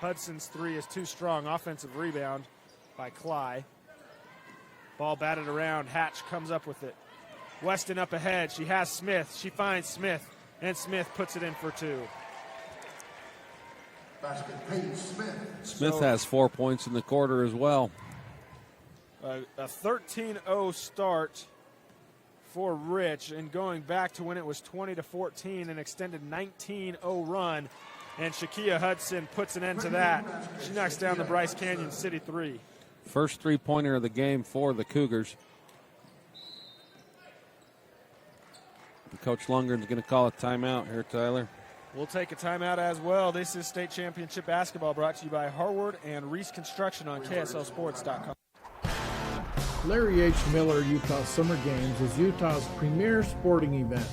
[SPEAKER 2] Hudson's 3 is too strong. Offensive rebound by Cly. Ball batted around. Hatch comes up with it. Weston up ahead. She has Smith. She finds Smith, and Smith puts it in for 2.
[SPEAKER 5] Basket, Paige Smith.
[SPEAKER 1] Smith has 4 points in the quarter as well.
[SPEAKER 2] A 13-0 start for Rich, and going back to when it was 20-14, an extended 19-0 run, and Shakia Hudson puts an end to that. She knocks down the Bryce Canyon City 3.
[SPEAKER 1] First three-pointer of the game for the Cougars. And Coach Lundgren's going to call a timeout here, Tyler.
[SPEAKER 2] We'll take a timeout as well. This is State Championship Basketball, brought to you by Harward and Reese Construction on KSLSports.com.
[SPEAKER 10] Larry H. Miller Utah Summer Games is Utah's premier sporting event.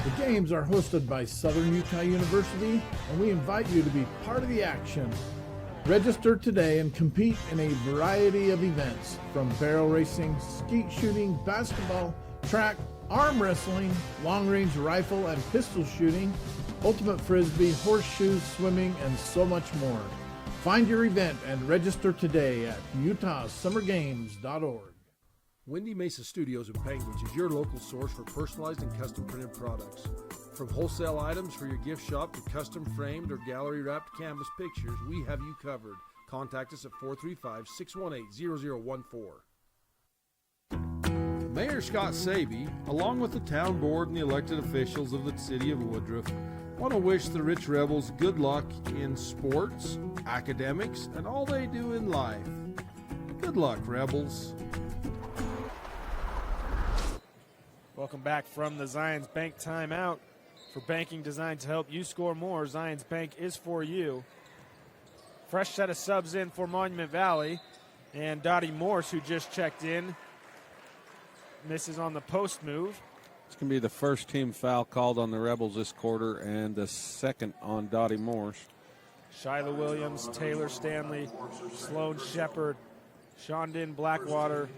[SPEAKER 10] The games are hosted by Southern Utah University, and we invite you to be part of the action. Register today and compete in a variety of events, from barrel racing, skeet shooting, basketball, track, arm wrestling, long-range rifle and pistol shooting, ultimate frisbee, horseshoes, swimming, and so much more. Find your event and register today at utahsummergames.org.
[SPEAKER 17] Windy Mesa Studios in Panguitch is your local source for personalized and custom printed products. From wholesale items for your gift shop to custom framed or gallery wrapped canvas pictures, we have you covered. Contact us at 435-618-0014. Mayor Scott Sabie, along with the town board and the elected officials of the city of Woodruff, want to wish the Rich Rebels good luck in sports, academics, and all they do in life. Good luck, Rebels.
[SPEAKER 2] Welcome back from the Zions Bank timeout. For banking designed to help you score more, Zions Bank is for you. Fresh set of subs in for Monument Valley. And Dottie Morse, who just checked in, misses on the post move.
[SPEAKER 1] It's going to be the first team foul called on the Rebels this quarter and the second on Dottie Morse.
[SPEAKER 2] Shyla Williams, Taylor Stanley, Sloan Shepard, Shondin Blackwater,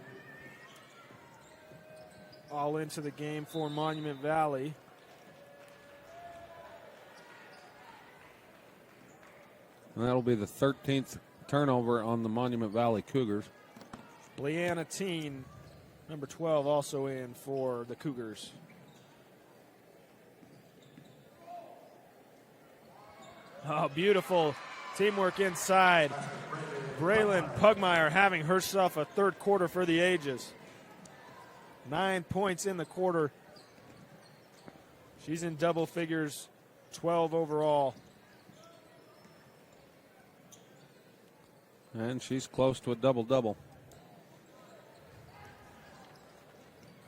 [SPEAKER 2] all into the game for Monument Valley.
[SPEAKER 1] And that'll be the 13th turnover on the Monument Valley Cougars.
[SPEAKER 2] Leanna Teen, number 12, also in for the Cougars. Oh, beautiful teamwork inside. Braylon Pugmire having herself a third quarter for the ages. 9 points in the quarter. She's in double figures, 12 overall.
[SPEAKER 1] And she's close to a double-double.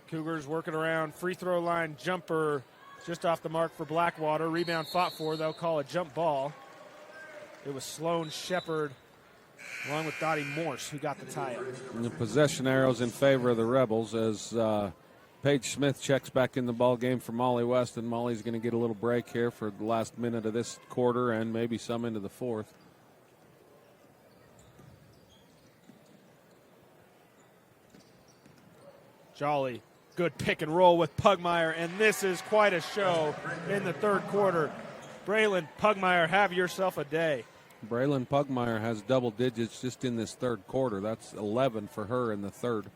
[SPEAKER 2] Cougars working around free throw line jumper just off the mark for Blackwater. Rebound fought for. They'll call a jump ball. It was Sloan Shepard along with Dottie Morse who got the tie-up.
[SPEAKER 1] And the possession arrows in favor of the Rebels as Paige Smith checks back in the ball game for Molly West, and Molly's going to get a little break here for the last minute of this quarter and maybe some into the fourth.
[SPEAKER 2] Jolly, good pick and roll with Pugmire, and this is quite a show in the third quarter. Braylon Pugmire, have yourself a day.
[SPEAKER 1] Braylon Pugmire has double digits just in this third quarter. That's 11 for her in the third.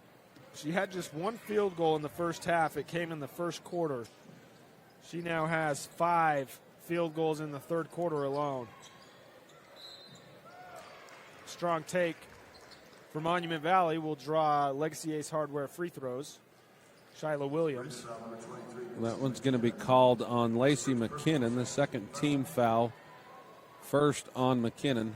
[SPEAKER 2] She had just one field goal in the first half. It came in the first quarter. She now has 5 field goals in the third quarter alone. Strong take for Monument Valley will draw Legacy Ace Hardware free throws. Shyla Williams.
[SPEAKER 1] That one's going to be called on Lacey McKinnon, the second team foul. First on McKinnon.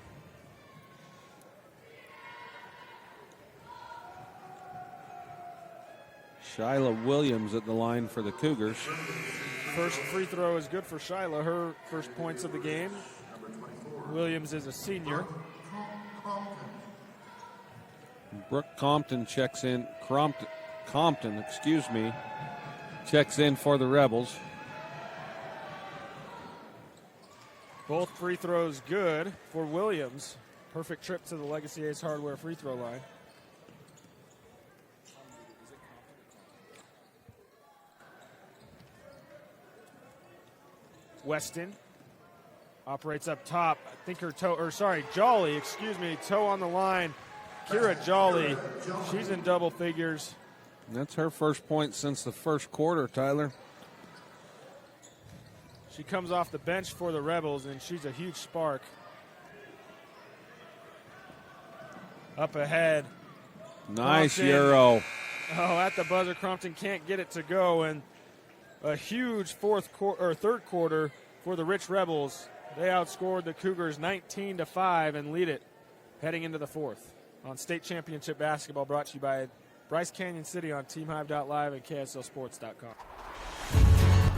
[SPEAKER 1] Shyla Williams at the line for the Cougars.
[SPEAKER 2] First free throw is good for Shyla, her first points of the game. Williams is a senior.
[SPEAKER 1] Brooke Compton checks in. Compton, excuse me, checks in for the Rebels.
[SPEAKER 2] Both free throws good for Williams. Perfect trip to the Legacy Ace Hardware free throw line. Weston operates up top. I think her toe, or sorry, Jolly, excuse me, toe on the line. Kira Jolly, she's in double figures.
[SPEAKER 1] That's her first point since the first quarter, Tyler.
[SPEAKER 2] She comes off the bench for the Rebels, and she's a huge spark. Up ahead.
[SPEAKER 1] Nice
[SPEAKER 2] Crompton.
[SPEAKER 1] Euro.
[SPEAKER 2] Oh, at the buzzer, Crompton can't get it to go, and a huge third quarter for the Rich Rebels. They outscored the Cougars 19-5 and lead it heading into the fourth. On State Championship Basketball, brought to you by Bryce Canyon City on TeamHive.live and KSLSports.com.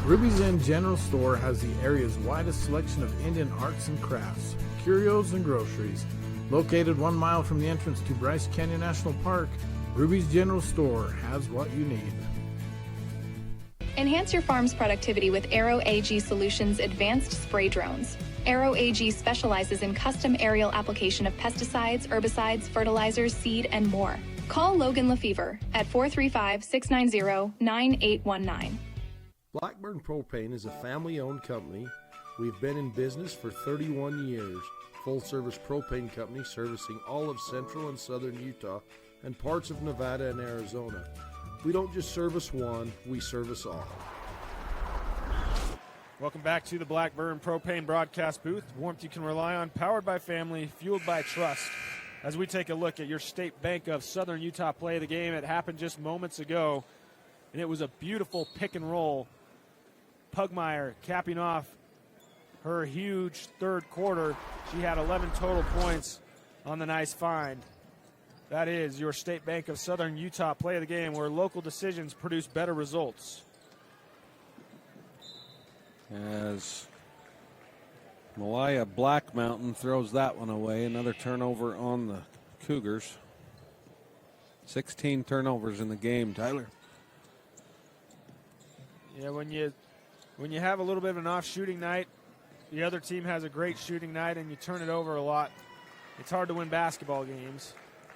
[SPEAKER 10] Ruby's Inn General Store has the area's widest selection of Indian arts and crafts, curios, and groceries. Located 1 mile from the entrance to Bryce Canyon National Park, Ruby's General Store has what you need.
[SPEAKER 12] Enhance your farm's productivity with Aero AG Solutions advanced spray drones. Aero AG specializes in custom aerial application of pesticides, herbicides, fertilizers, seed, and more. Call Logan Lefevre at 435-690-9819.
[SPEAKER 17] Blackburn Propane is a family-owned company. We've been in business for 31 years. Full-service propane company servicing all of central and southern Utah and parts of Nevada and Arizona. We don't just service one, we service all.
[SPEAKER 2] Welcome back to the Blackburn Propane broadcast booth. Warmth you can rely on, powered by family, fueled by trust. As we take a look at your State Bank of Southern Utah play of the game, it happened just moments ago, and it was a beautiful pick and roll. Pugmire capping off her huge third quarter. She had 11 total points on the nice find. That is your State Bank of Southern Utah play of the game, where local decisions produce better results.
[SPEAKER 1] As Malaya Black Mountain throws that one away. Another turnover on the Cougars. 16 turnovers in the game, Tyler.
[SPEAKER 2] Yeah, when you have a little bit of an off shooting night, the other team has a great shooting night, and you turn it over a lot, it's hard to win basketball games.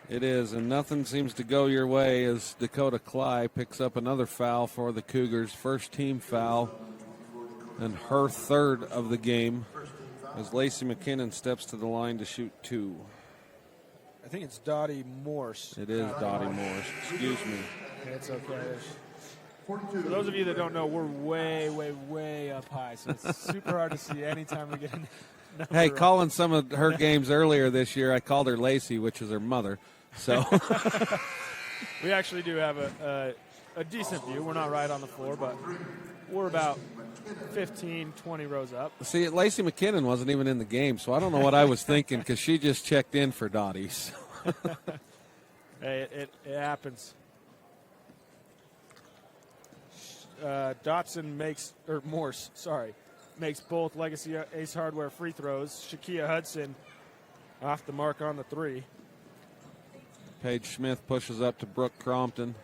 [SPEAKER 1] It is, and nothing seems to go your way as Dakota Cly picks up another foul for the Cougars. First team foul, and her third of the game, as Lacey McKinnon steps to the line to shoot 2.
[SPEAKER 2] I think it's Dottie Morse.
[SPEAKER 1] It is Dottie Morse. Excuse me.
[SPEAKER 2] It's okay. For those of you that don't know, we're way, way, way up high, so it's super hard to see anytime we get in.
[SPEAKER 1] Hey, calling some of her games earlier this year, I called her Lacey, which is her mother. So
[SPEAKER 2] we actually do have a decent view. We're not right on the floor, but we're about 15, 20 rows up.
[SPEAKER 1] See, Lacey McKinnon wasn't even in the game, so I don't know what I was thinking because she just checked in for Dottie. So.
[SPEAKER 2] Hey, it happens. Morse makes both Legacy Ace Hardware free throws. Shakia Hudson off the mark on the three.
[SPEAKER 1] Paige Smith pushes up to Brooke Crompton.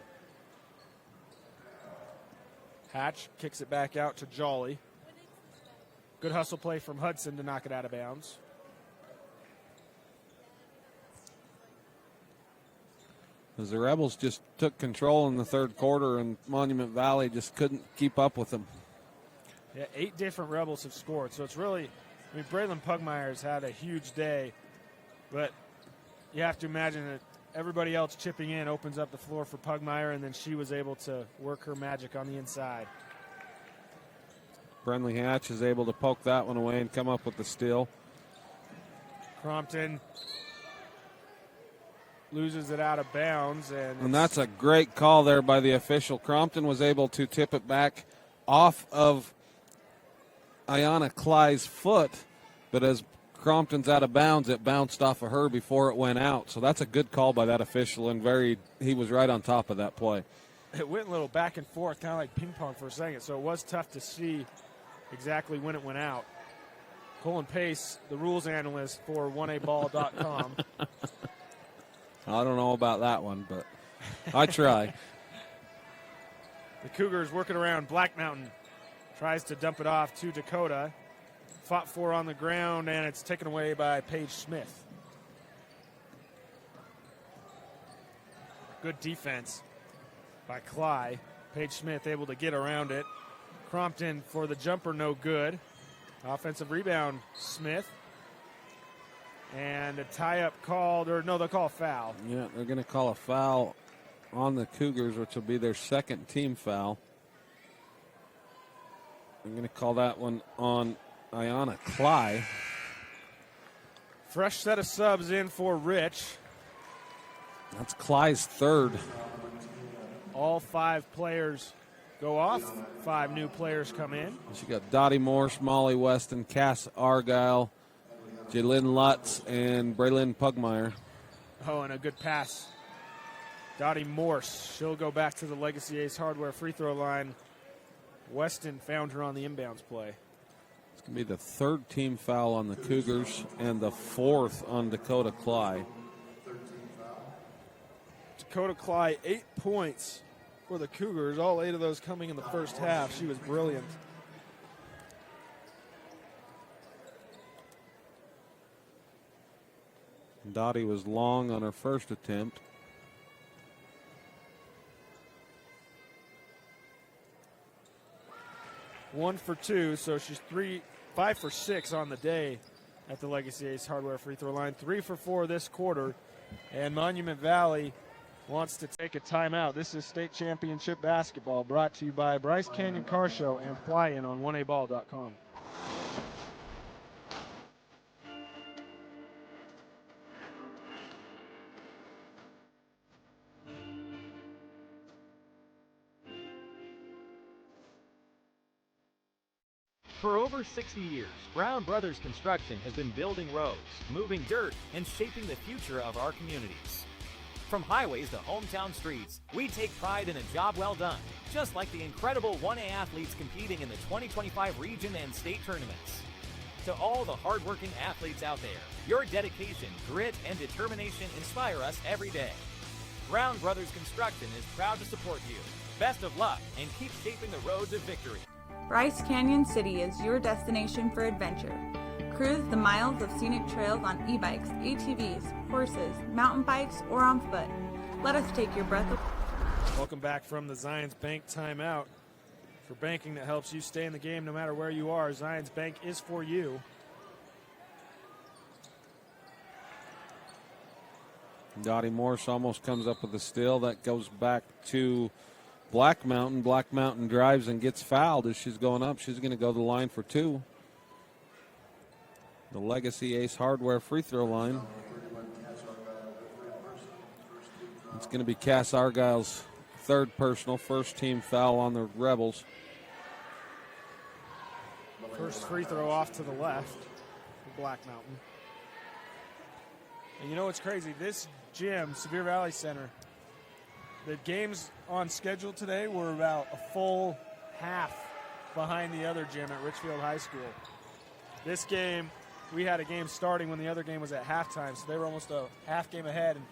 [SPEAKER 2] Hatch kicks it back out to Jolly. Good hustle play from Hudson to knock it out of bounds.
[SPEAKER 1] As the Rebels just took control in the third quarter, and Monument Valley just couldn't keep up with them.
[SPEAKER 2] Yeah, 8 different Rebels have scored, so it's really, Braylon Pugmire's had a huge day, but you have to imagine that everybody else chipping in opens up the floor for Pugmire, and then she was able to work her magic on the inside.
[SPEAKER 1] Brenley Hatch is able to poke that one away and come up with the steal.
[SPEAKER 2] Crompton loses it out of bounds.
[SPEAKER 1] And that's a great call there by the official. Crompton was able to tip it back off of Ayanna Cly's foot, but as Crompton's out of bounds, it bounced off of her before it went out. So that's a good call by that official, and he was right on top of that play.
[SPEAKER 2] It went a little back and forth, kind of like ping pong for a second, so it was tough to see exactly when it went out. Colin Pace, the rules analyst for 1aball.com.
[SPEAKER 1] I don't know about that one, but I try.
[SPEAKER 2] The Cougars working around. Black Mountain tries to dump it off to Dakota. Fought for on the ground, and it's taken away by Paige Smith. Good defense by Cly. Paige Smith able to get around it. Crompton for the jumper, no good. Offensive rebound, Smith. And a tie-up called, they'll call a foul.
[SPEAKER 1] Yeah, they're going to call a foul on the Cougars, which will be their second team foul. They're going to call that one on Ayanna Cly.
[SPEAKER 2] Fresh set of subs in for Rich.
[SPEAKER 1] That's Cly's third.
[SPEAKER 2] All 5 players go off. 5 new players come in.
[SPEAKER 1] She got Dottie Morse, Molly Weston, Cass Argyle, Jalen Lutz, and Braylon Pugmire.
[SPEAKER 2] Oh, and a good pass. Dottie Morse. She'll go back to the Legacy Ace Hardware free throw line. Weston found her on the inbounds play.
[SPEAKER 1] It's going to be the third team foul on the Cougars and the 4th on Dakota Cly.
[SPEAKER 2] Dakota Cly, 8 points for the Cougars. All 8 of those coming in the first half. She was brilliant.
[SPEAKER 1] Dottie was long on her first attempt.
[SPEAKER 2] One for 2, so she's 5 for 6 on the day at the Legacy Ace Hardware free throw line. 3 for 4 this quarter, and Monument Valley wants to take a timeout. This is state championship basketball brought to you by Bryce Canyon Car Show and Fly In on 1aball.com.
[SPEAKER 13] For over 60 years, Brown Brothers Construction has been building roads, moving dirt, and shaping the future of our communities. From highways to hometown streets, we take pride in a job well done, just like the incredible 1A athletes competing in the 2025 region and state tournaments. To all the hardworking athletes out there, your dedication, grit, and determination inspire us every day. Brown Brothers Construction is proud to support you. Best of luck, and keep shaping the roads of victory.
[SPEAKER 14] Bryce Canyon City is your destination for adventure. Cruise the miles of scenic trails on e-bikes, ATVs, horses, mountain bikes, or on foot. Let us take your breath away.
[SPEAKER 2] Welcome back from the Zions Bank timeout. For banking that helps you stay in the game no matter where you are, Zions Bank is for you.
[SPEAKER 1] Dottie Morse almost comes up with a steal. That goes back to Black Mountain. Black Mountain drives and gets fouled as she's going up. She's going to go to the line for 2. The Legacy Ace Hardware free throw line. It's going to be Cass Argyle's third personal, first team foul on the Rebels.
[SPEAKER 2] First free throw off to the left for Black Mountain. And you know what's crazy? This gym, Sevier Valley Center, the games on schedule today were about a full half behind the other gym at Richfield High School. This game, we had a game starting when the other game was at halftime, so they were almost a half game ahead, and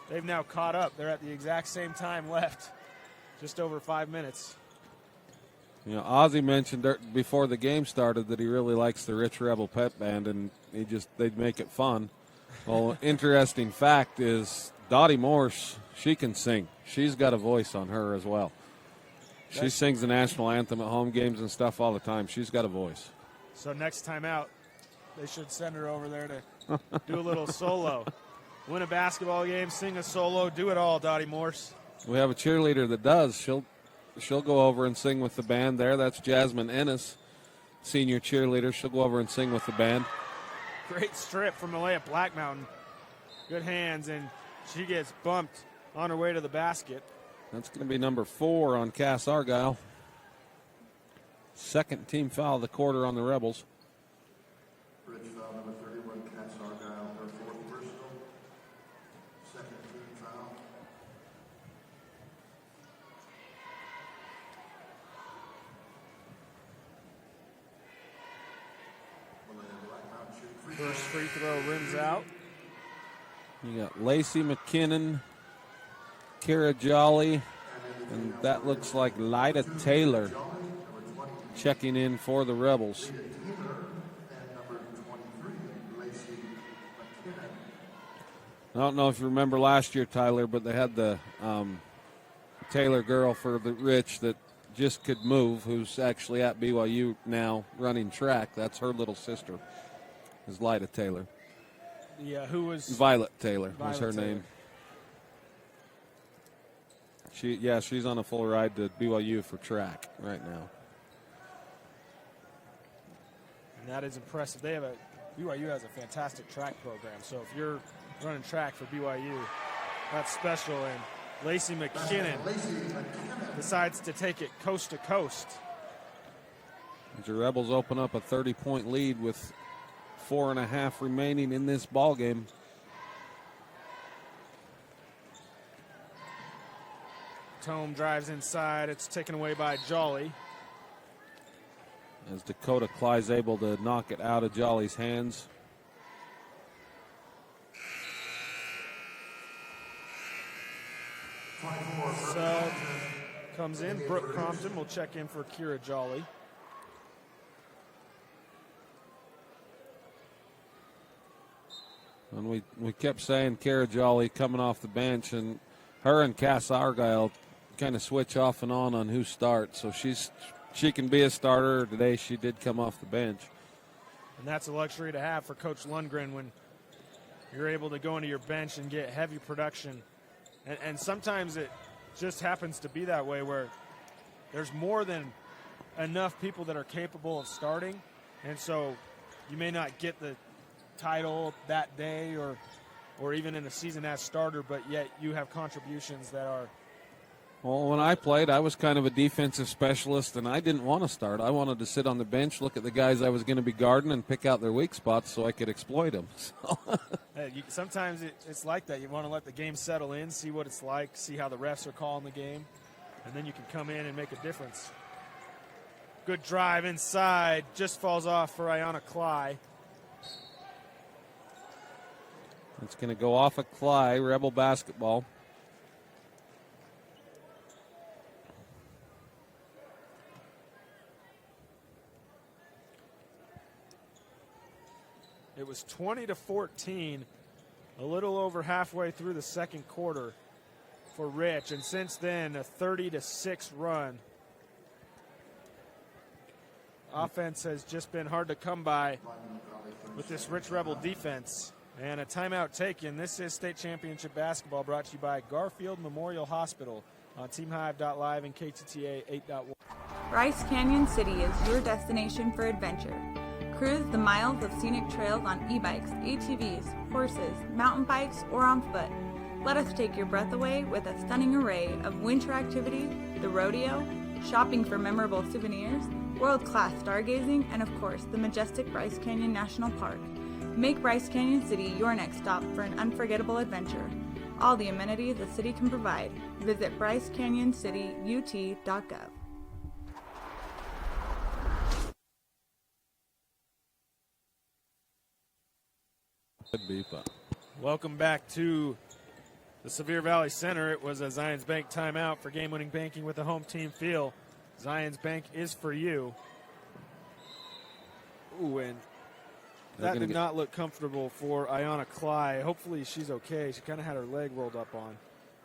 [SPEAKER 2] they've now caught up. They're at the exact same time left, just over 5 minutes.
[SPEAKER 1] You know, Ozzie mentioned before the game started that he really likes the Rich Rebel Pep Band, and they'd make it fun. Well, interesting fact is Dottie Morse, she can sing. She's got a voice on her as well. She sings the national anthem at home games and stuff all the time. She's got a voice.
[SPEAKER 2] So next time out, they should send her over there to do a little solo. Win a basketball game, sing a solo, do it all, Dottie Morse.
[SPEAKER 1] We have a cheerleader that does. She'll go over and sing with the band there. That's Jasmine Ennis, senior cheerleader. She'll go over and sing with the band.
[SPEAKER 2] Great strip from Malaya Black Mountain. Good hands, and she gets bumped on her way to the basket.
[SPEAKER 1] That's going to be number 4 on Cass Argyle. Second team foul of the quarter on the Rebels.
[SPEAKER 5] Bridge foul number 31, Cass Argyle, her fourth personal. Second team foul.
[SPEAKER 2] First free throw rims out.
[SPEAKER 1] You got Lacey McKinnon, Kara Jolly, and that looks like Lyda Taylor checking in for the Rebels. I don't know if you remember last year, Tyler, but they had the Taylor girl for the Rich that just could move, who's actually at BYU now running track. That's her little sister, is Lyda Taylor.
[SPEAKER 2] Yeah, who was?
[SPEAKER 1] Violet Taylor was her
[SPEAKER 2] Taylor.
[SPEAKER 1] name. She's on a full ride to BYU for track right now.
[SPEAKER 2] And that is impressive. BYU has a fantastic track program. So if you're running track for BYU, that's special. And Lacey McKinnon decides to take it coast to coast.
[SPEAKER 1] The Rebels open up a 30-point lead with 4.5 remaining in this ball game.
[SPEAKER 2] Tome drives inside. It's taken away by Jolly.
[SPEAKER 1] As Dakota Cly's able to knock it out of Jolly's hands.
[SPEAKER 2] Sub comes in. Brooke Crompton will check in for Kira Jolly.
[SPEAKER 1] And we kept saying Kara Jolly coming off the bench, and her and Cass Argyle kind of switch off and on who starts. So she can be a starter. Today she did come off the bench.
[SPEAKER 2] And that's a luxury to have for Coach Lundgren when you're able to go into your bench and get heavy production. And sometimes it just happens to be that way where there's more than enough people that are capable of starting. And so you may not get the title that day or even in a season as starter, but yet you have contributions that are.
[SPEAKER 1] Well, when I played, I was kind of a defensive specialist, and I didn't want to start. I wanted to sit on the bench, look at the guys I was going to be guarding, and pick out their weak spots so I could exploit them. So.
[SPEAKER 2] Sometimes it's like that. You want to let the game settle in, see what it's like, see how the refs are calling the game, and then you can come in and make a difference. Good drive inside, just falls off for Ayanna Cly.
[SPEAKER 1] It's going to go off of Cly, Rebel basketball.
[SPEAKER 2] It was 20-14, a little over halfway through the second quarter for Rich, and since then a 30-6 run. Offense has just been hard to come by with this Rich Rebel defense. And a timeout taken. This is state championship basketball brought to you by Garfield Memorial Hospital on TeamHive.live and KTTA 8.1.
[SPEAKER 14] Bryce Canyon City is your destination for adventure. Cruise the miles of scenic trails on e-bikes, ATVs, horses, mountain bikes, or on foot. Let us take your breath away with a stunning array of winter activities, the rodeo, shopping for memorable souvenirs, world-class stargazing, and of course, the majestic Bryce Canyon National Park. Make Bryce Canyon City your next stop for an unforgettable adventure. All the amenities the city can provide. Visit brycecanyoncityut.gov.
[SPEAKER 2] Welcome back to the Sevier Valley Center. It was a Zions Bank timeout for game-winning banking with the home team feel. Zions Bank is for you. Ooh, and that did not look comfortable for Ayanna Cly. Hopefully she's okay. She kind of had her leg rolled up on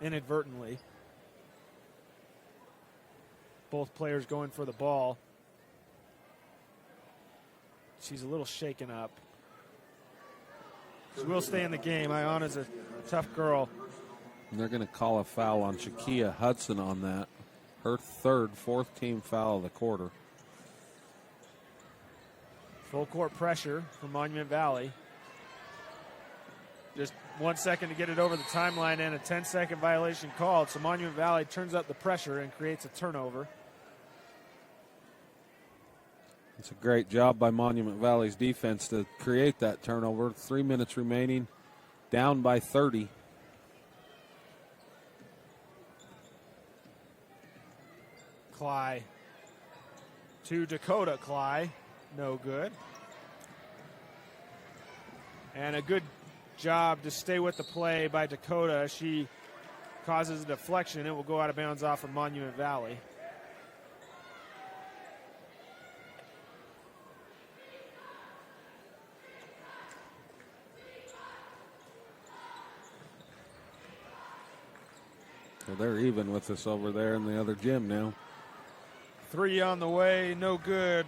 [SPEAKER 2] inadvertently. Both players going for the ball. She's a little shaken up. She will stay in the game. Ayanna's a tough girl.
[SPEAKER 1] And they're going to call a foul on Shakia Hudson on that. Her fourth team foul of the quarter.
[SPEAKER 2] Full court pressure from Monument Valley. Just 1 second to get it over the timeline and a 10-second violation called. So Monument Valley turns up the pressure and creates a turnover.
[SPEAKER 1] It's a great job by Monument Valley's defense to create that turnover. 3 minutes remaining, down by 30.
[SPEAKER 2] Cly to Dakota Cly. No good. And a good job to stay with the play by Dakota. She causes a deflection. It will go out of bounds off of Monument Valley.
[SPEAKER 1] So they're even with us over there in the other gym now.
[SPEAKER 2] 3 on the way, no good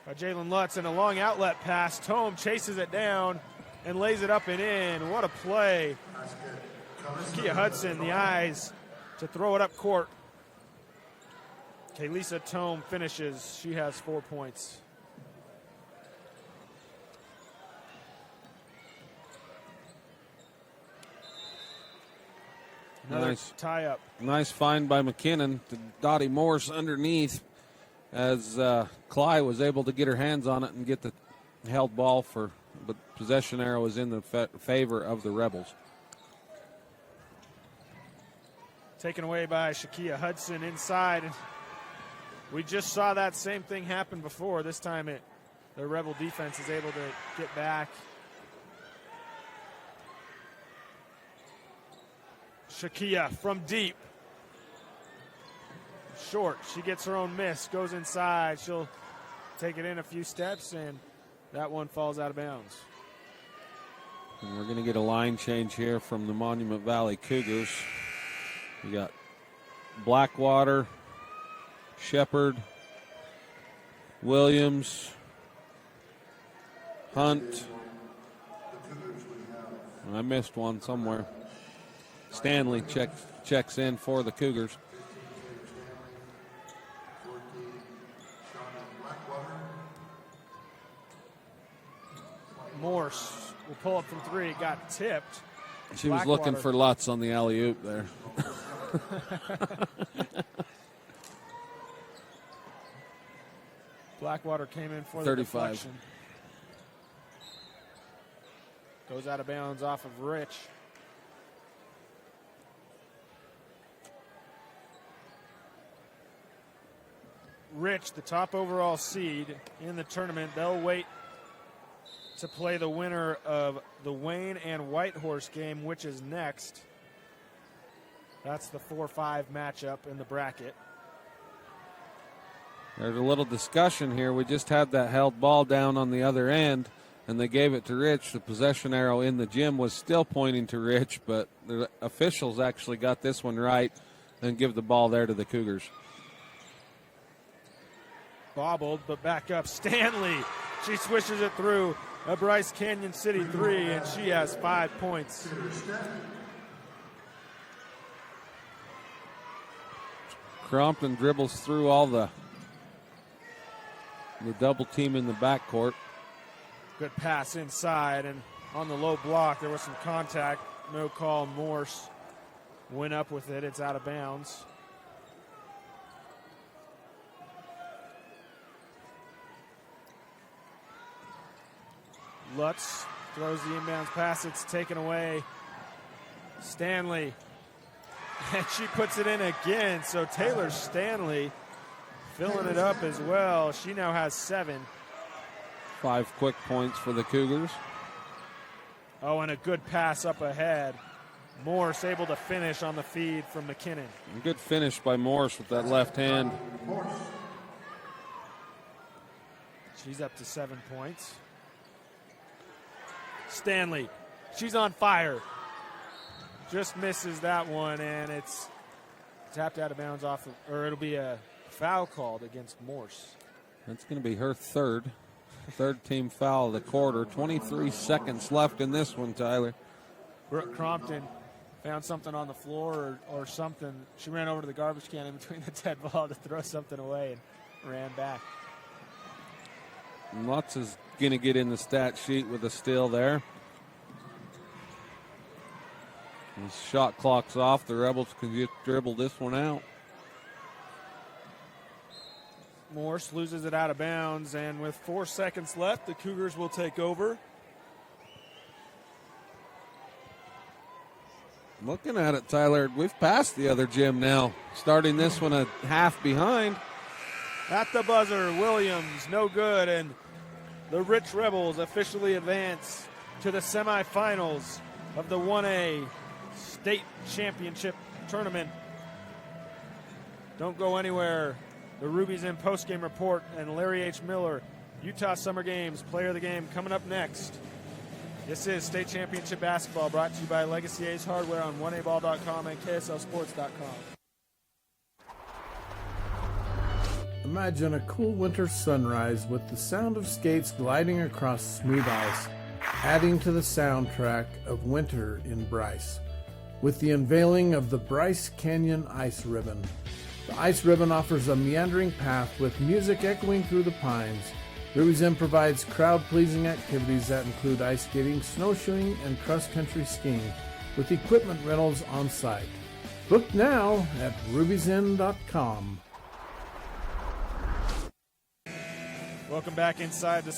[SPEAKER 2] by Jalen Lutz, and a long outlet pass. Tome chases it down and lays it up and in. What a play. Kia Hudson, the eyes to throw it up court. Kaylisa Tome finishes. She has 4 points. Another tie-up.
[SPEAKER 1] Nice find by McKinnon to Dottie Morse underneath as Cly was able to get her hands on it and get the held ball but possession arrow is in the favor of the Rebels.
[SPEAKER 2] Taken away by Shakia Hudson inside. We just saw that same thing happen before. This time the Rebel defense is able to get back. Shakia from deep. Short. She gets her own miss. Goes inside. She'll take it in a few steps, and that one falls out of bounds.
[SPEAKER 1] And we're going to get a line change here from the Monument Valley Cougars. We got Blackwater, Shepard, Williams, Hunt. I missed one somewhere. Stanley checks in for the Cougars.
[SPEAKER 2] Morse will pull up from 3. It got tipped.
[SPEAKER 1] She was looking for Lutz on the alley-oop there.
[SPEAKER 2] Blackwater came in for the
[SPEAKER 1] 35.
[SPEAKER 2] deflection. Goes out of bounds off of Rich. Rich, the top overall seed in the tournament. They'll wait to play the winner of the Wayne and Whitehorse game, which is next. That's the 4-5 matchup in the bracket.
[SPEAKER 1] There's a little discussion here. We just had that held ball down on the other end, and they gave it to Rich. The possession arrow in the gym was still pointing to Rich, but the officials actually got this one right and give the ball there to the Cougars.
[SPEAKER 2] Bobbled, but back up. Stanley, she swishes it through a Bryce Canyon City 3, and she has 5 points.
[SPEAKER 1] Crompton dribbles through all the double team in the backcourt.
[SPEAKER 2] Good pass inside, and on the low block, there was some contact. No call. Morse went up with it. It's out of bounds. Lutz throws the inbounds pass. It's taken away. Stanley. And she puts it in again. So Taylor Stanley filling it up as well. She now has 7.
[SPEAKER 1] 5 quick points for the Cougars.
[SPEAKER 2] Oh, and a good pass up ahead. Morse able to finish on the feed from McKinnon.
[SPEAKER 1] Good finish by Morse with that left hand.
[SPEAKER 2] She's up to 7 points. Stanley, she's on fire. Just misses that one, and it's tapped out of bounds off of, or it'll be a foul called against Morse.
[SPEAKER 1] That's going to be her third team foul of the quarter. 23 seconds left in this one, Tyler.
[SPEAKER 2] Brooke Crompton found something on the floor or something. She ran over to the garbage can in between the dead ball to throw something away and ran back.
[SPEAKER 1] Lutz is going to get in the stat sheet with a steal there. The shot clock's off. The Rebels can dribble this one out.
[SPEAKER 2] Morse loses it out of bounds, and with 4 seconds left, the Cougars will take over.
[SPEAKER 1] Looking at it, Tyler, we've passed the other gym now. Starting this one a half behind.
[SPEAKER 2] At the buzzer, Williams, no good, and the Rich Rebels officially advance to the semifinals of the 1A State Championship Tournament. Don't go anywhere. The Rubies in postgame report and Larry H. Miller, Utah Summer Games Player of the Game, coming up next. This is State Championship Basketball, brought to you by Legacy Ace Hardware on 1aball.com and KSLSports.com.
[SPEAKER 10] Imagine a cool winter sunrise with the sound of skates gliding across smooth ice, adding to the soundtrack of winter in Bryce. With the unveiling of the Bryce Canyon Ice Ribbon. The Ice Ribbon offers a meandering path with music echoing through the pines. Ruby's Inn provides crowd-pleasing activities that include ice skating, snowshoeing, and cross-country skiing, with equipment rentals on site. Book now at ruby'sinn.com.
[SPEAKER 2] Welcome back inside the